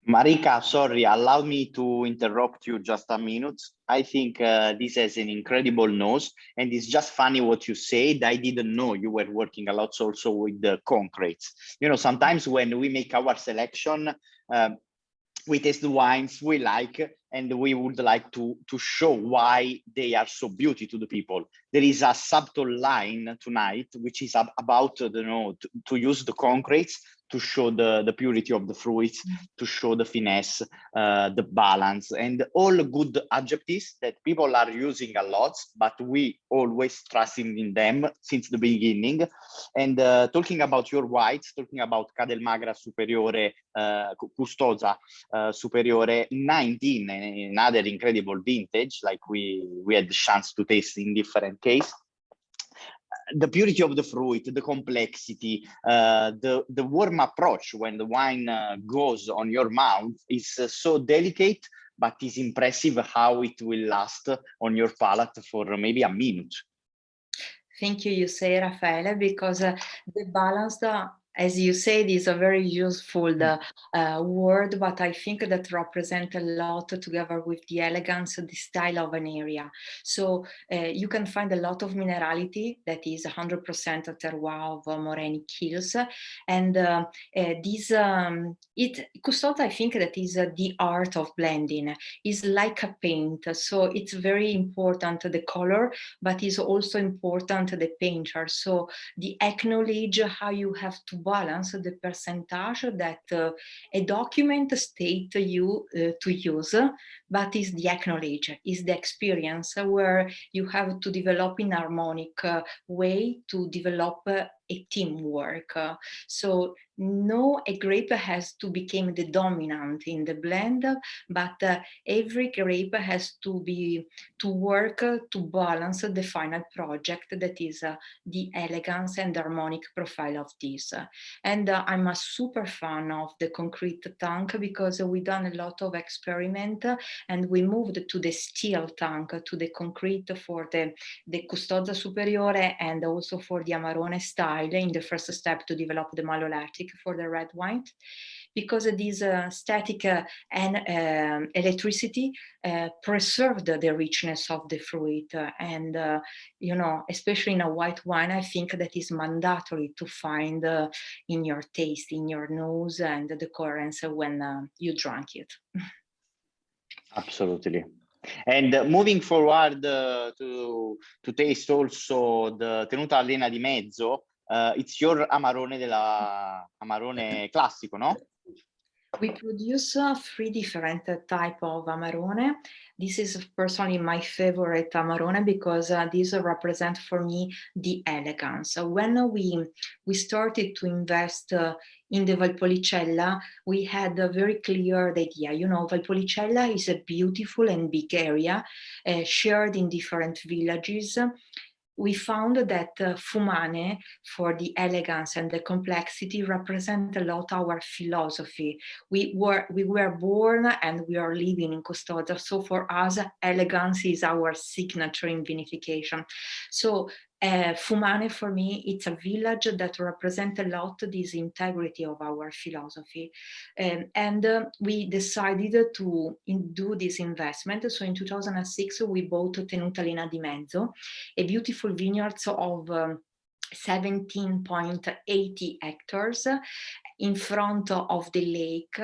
Marika, sorry, allow me to interrupt you just a minute. I think this has an incredible nose, and it's just funny what you said. I didn't know you were working a lot also with the concretes. You know, sometimes when we make our selection, we taste the wines we like, and we would like to show why they are so beautiful to the people. There is a subtle line tonight, which is about to use the concretes to show the purity of the fruits, to show the finesse, the balance, and all good adjectives that people are using a lot, but we always trusting in them since the beginning. And talking about your whites, talking about Cadelmagra Superiore, Custodia Superiore 19, another incredible vintage, like we had the chance to taste in different cases. The purity of the fruit, the complexity, the warm approach when the wine goes on your mouth is so delicate, but it's impressive how it will last on your palate for maybe a minute. Thank you, you say, Raffaele, because the balance as you said, is a very useful word, but I think that represents a lot together with the elegance, the style of an area. So you can find a lot of minerality that is 100% terroir of morainic hills, and Custode, I think that is the art of blending. Is like a paint, so it's very important the color, but it's also important the painter. So the acknowledge how you have to balance the percentage that a document state you to use, but is the acknowledge, is the experience where you have to develop in harmonic way to develop a teamwork. So no, a grape has to become the dominant in the blend, but every grape has to work to balance the final project that is the elegance and harmonic profile of this. And I'm a super fan of the concrete tank because we done a lot of experiment and we moved to the steel tank, to the concrete for the Custodia Superiore and also for the Amarone style in the first step to develop the malolactic for the red wine, because this static and electricity preserved the richness of the fruit. And, you know, especially in a white wine, I think that is mandatory to find in your taste, in your nose and the coherence when you drank it. Absolutely. And moving forward to taste also the Tenuta Arena di Mezzo, it's your Amarone Amarone classico, no? We produce 3 different type of Amarone. This is personally my favorite Amarone because these represent for me the elegance. When we started to invest in the Valpolicella, we had a very clear idea. You know, Valpolicella is a beautiful and big area shared in different villages. We found that Fumane, for the elegance and the complexity, represent a lot our philosophy. We were born and we are living in Custodia. So for us, elegance is our signature in vinification. So Fumane, for me, it's a village that represents a lot this integrity of our philosophy. And we decided to do this investment. So in 2006, we bought Tenuta Arena di Mezzo, a beautiful vineyard of 17.80 hectares in front of the lake,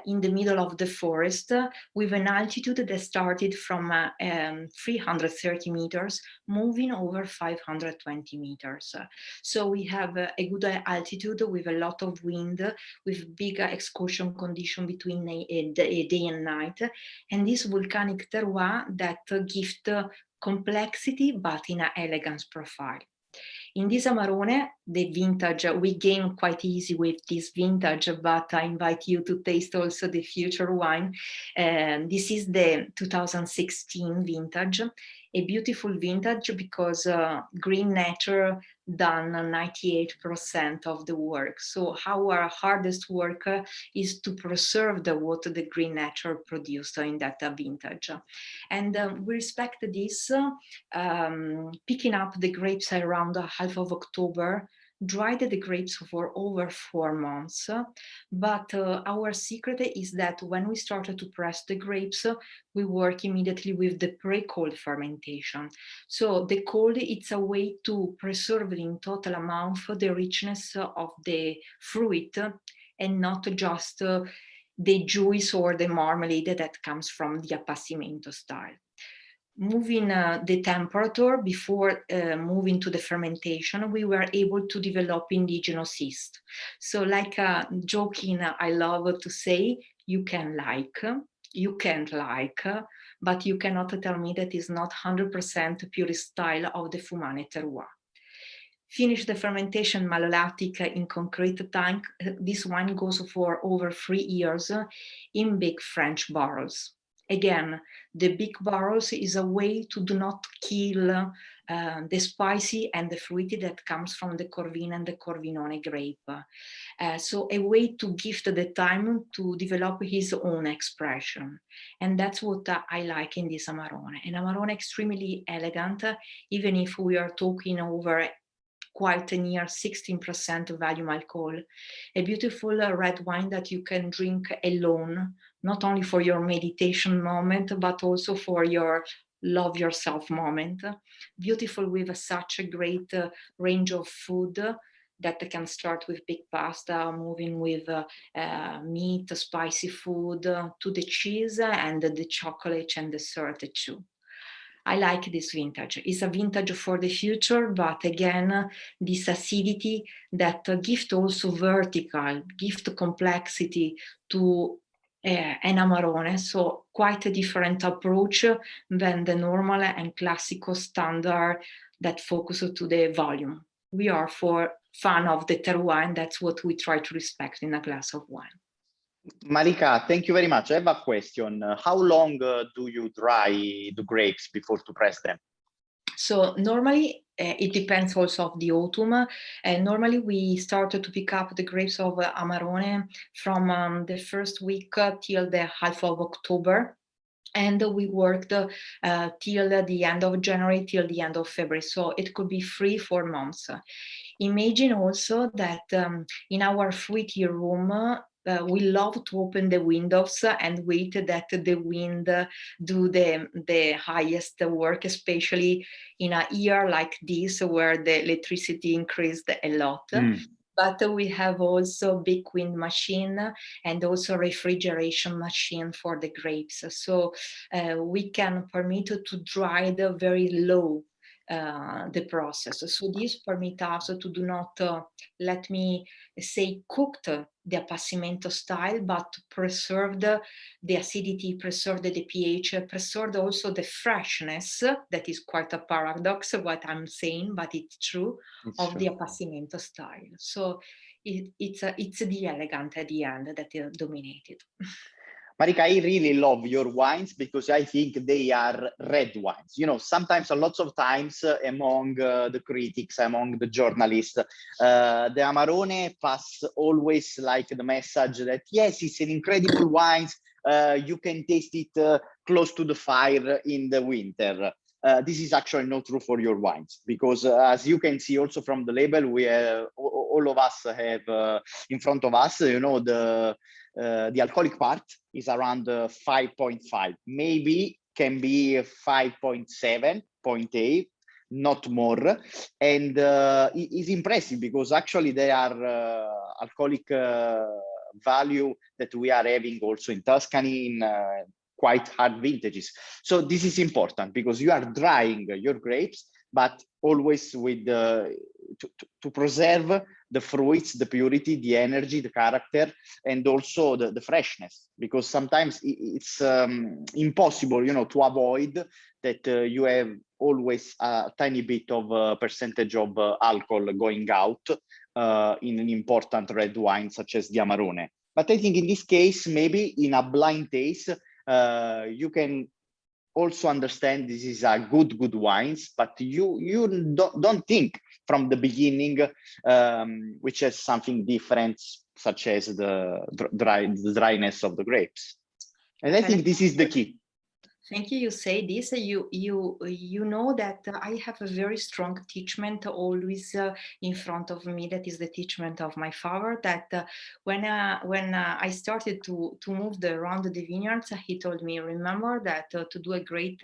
in the middle of the forest, with an altitude that started from 330 meters, moving over 520 meters. So we have a good altitude with a lot of wind, with big excursion condition between day and night, and this volcanic terroir that gives complexity but in an elegance profile. In this Amarone, the vintage, we gain quite easy with this vintage, but I invite you to taste also the future wine. This is the 2016 vintage, a beautiful vintage because green nature done 98% of the work. So our hardest work is to preserve what the green nature produced in that vintage. And we respect this, picking up the grapes around half of October, dried the grapes for over 4 months. But our secret is that when we started to press the grapes, we work immediately with the pre-cold fermentation. So the cold, it's a way to preserve in total amount the richness of the fruit and not just the juice or the marmalade that comes from the appassimento style. Moving the temperature before moving to the fermentation, we were able to develop indigenous yeast. So like joking, I love to say, you can like, you can't like, but you cannot tell me that is not 100% pure style of the Fumane terroir. Finish the fermentation malolactic in concrete tank. This wine goes for over 3 years in big French barrels. Again, the big barrels is a way to do not kill the spicy and the fruity that comes from the Corvina and the Corvinone grape. So a way to give the time to develop his own expression. And that's what I like in this Amarone. An Amarone extremely elegant, even if we are talking over quite near 16% volume alcohol. A beautiful red wine that you can drink alone, not only for your meditation moment, but also for your love yourself moment. Beautiful with such a great range of food that can start with big pasta, moving with meat, spicy food, to the cheese and the chocolate and dessert too. I like this vintage. It's a vintage for the future, but again, this acidity that gives also vertical, gives complexity to an Amarone. So quite a different approach than the normal and classical standard that focus to the volume. We are for fan of the terroir, and that's what we try to respect in a glass of wine. Marika, thank you very much. I have a question. How long do you dry the grapes before to press them? So normally it depends also of the autumn. Normally we started to pick up the grapes of Amarone from the first week till the half of October. And we worked till the end of January, till the end of February. So it could be 3-4 months. Imagine also that in our fruity room, we love to open the windows and wait that the wind do the highest work, especially in a year like this where the electricity increased a lot. But we have also big wind machine and also refrigeration machine for the grapes. So we can permit to dry the very low the process. So this permits us to do not, let me say, cooked the appassimento style, but preserved the acidity, preserved the pH, preserved also the freshness. That is quite a paradox, what I'm saying, but it's true, of the appassimento style. So it's the elegant at the end that dominated. Marika, I really love your wines because I think they are red wines. You know, sometimes, a lot of times among the critics, among the journalists, the Amarone pass always like the message that, yes, it's an incredible wine. You can taste it close to the fire in the winter. This is actually not true for your wines because as you can see also from the label, we have, all of us have in front of us, you know, the alcoholic part is around 5.5, maybe can be 5.7, 0.8, not more. And it is impressive because actually they are alcoholic value that we are having also in Tuscany in quite hard vintages. So this is important because you are drying your grapes, but always with to preserve the fruits, the purity, the energy, the character, and also the freshness, because sometimes it's impossible, you know, to avoid that you have always a tiny bit of percentage of alcohol going out in an important red wine such as the Amarone. But I think in this case, maybe in a blind taste, you can also understand this is a good wines, but you don't think from the beginning which has something different, such as the dryness of the grapes. And I think this is the key. Thank you. You say this. You know that I have a very strong teachment always in front of me. That is the teachment of my father. That when I started to move around the vineyards, he told me, remember that to do a great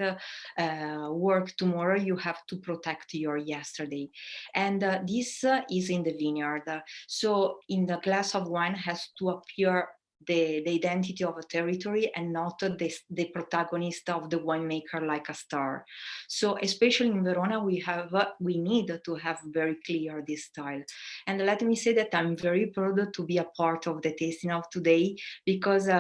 work tomorrow, you have to protect your yesterday, and this is in the vineyard. So in the glass of wine has to appear the identity of a territory and not the protagonist of the winemaker like a star. So especially in Verona, we need to have very clear this style. And let me say that I'm very proud to be a part of the tasting of today, because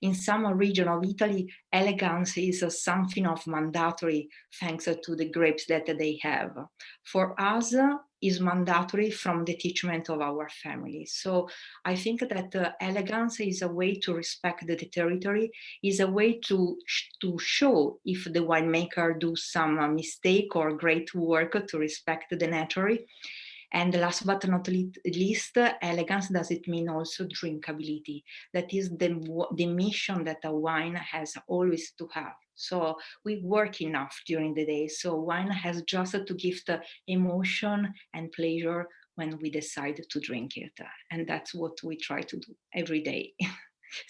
in some region of Italy, elegance is something of mandatory thanks to the grapes that they have. For us, is mandatory from the teachment of our family. So I think that elegance is a way to respect the territory, is a way to show if the winemaker do some mistake or great work to respect the nature. And last but not least, elegance doesn't mean also drinkability. That is the mission that a wine has always to have. So we work enough during the day. So wine has just to give the emotion and pleasure when we decide to drink it. And that's what we try to do every day.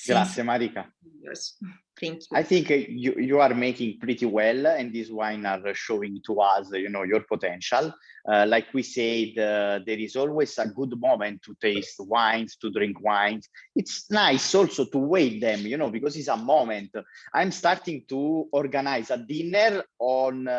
Grazie, Marika. Years. Thank you. I think you are making pretty well, and these wines are showing to us, your potential. Like we said, there is always a good moment to taste wines, to drink wines. It's nice also to weigh them, because it's a moment. I'm starting to organize a dinner on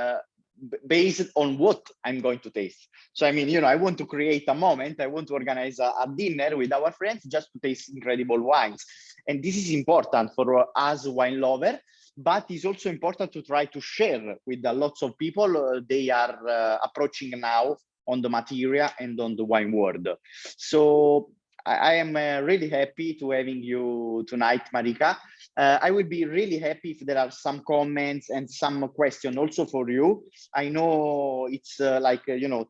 based on what I'm going to taste. So, I mean, I want to create a moment. I want to organize a dinner with our friends just to taste incredible wines. And this is important for us wine lovers, but it's also important to try to share with lots of people. They are approaching now on the material and on the wine world. So I am really happy to having you tonight, Marika. I would be really happy if there are some comments and some questions also for you. I know it's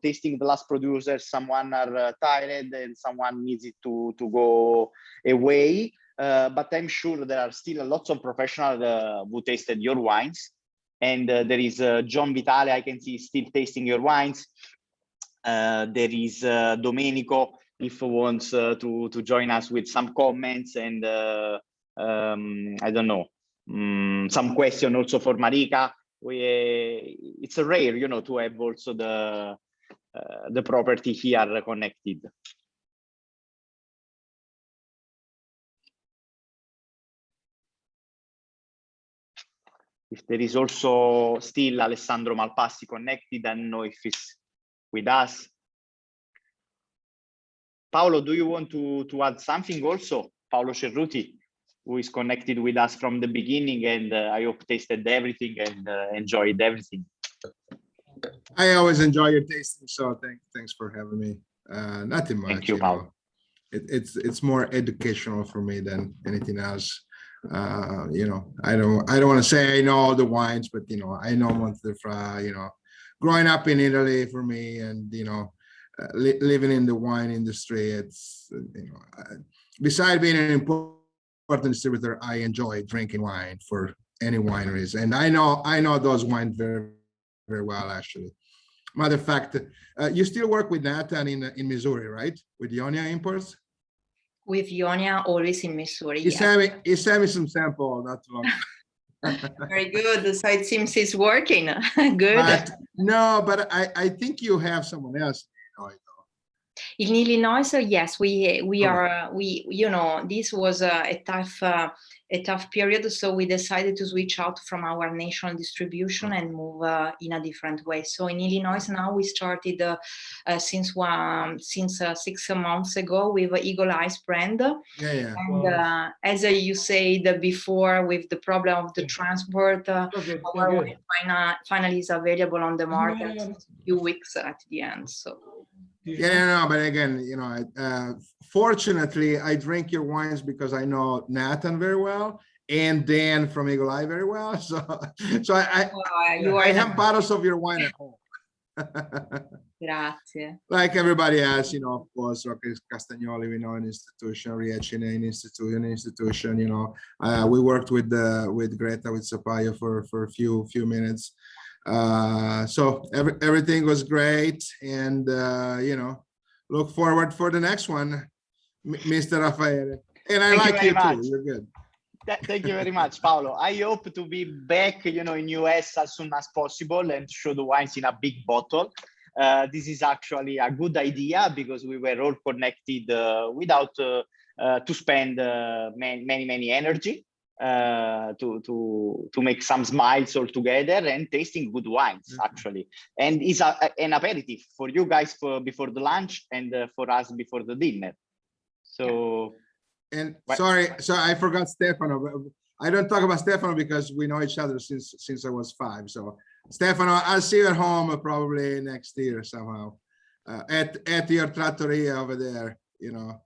tasting the last producer, someone are tired and someone needs it to go away. But I'm sure there are still lots of professionals who tasted your wines. And there is John Vitale, I can see still tasting your wines. There is Domenico, if he wants to join us with some comments and I don't know, some question also for Marika. It's rare, to have also the property here connected. If there is also still Alessandro Malpassi connected, I don't know if he's with us. Paolo, do you want to add something also? Paolo Cerruti, who is connected with us from the beginning, and I hope tasted everything and enjoyed everything. I always enjoy your tasting, so thanks for having me. Nothing much. Thank you, Paolo. It's more educational for me than anything else. I don't want to say I know all the wines, but I know Monte del Frà. Growing up in Italy for me, and living in the wine industry, it's besides being an important distributor, I enjoy drinking wine for any wineries, and I know those wines very, very well, actually. Matter of fact, you still work with Nathan in Missouri, right? With Ionia Imports? With Ionia, always in Missouri. He sent me some sample not too long. Very good. So it seems it's working. Good. But I think you have someone else. In Illinois, yes, we are. This was a tough period, so we decided to switch out from our national distribution and move in a different way. So in Illinois now we started since 6 months ago with Eagle Eyes brand. Yeah. And as you said before, with the problem of the transport, our wine finally is available on the market a few weeks at the end. So. Yeah, but again, fortunately, I drink your wines because I know Nathan very well and Dan from Eagle Eye very well. So I have bottles of your wine at home. Grazie. Like everybody else, of course, Rocca di Castagnoli, we know an institution, Riecine, an institution. We worked with Greta, with Sapaio for a few minutes. So everything was great, and look forward for the next one, Mr. Raffaele. And I like you too. You're good. Thank you very much, Paolo. I hope to be back, in US as soon as possible and show the wines in a big bottle. This is actually a good idea because we were all connected without to spend many energy. To make some smiles all together and tasting good wines, actually. And it's an aperitif for you guys before the lunch and for us before the dinner. So, sorry, I forgot Stefano. I don't talk about Stefano because we know each other since I was 5. So Stefano, I'll see you at home probably next year somehow at your trattoria over there.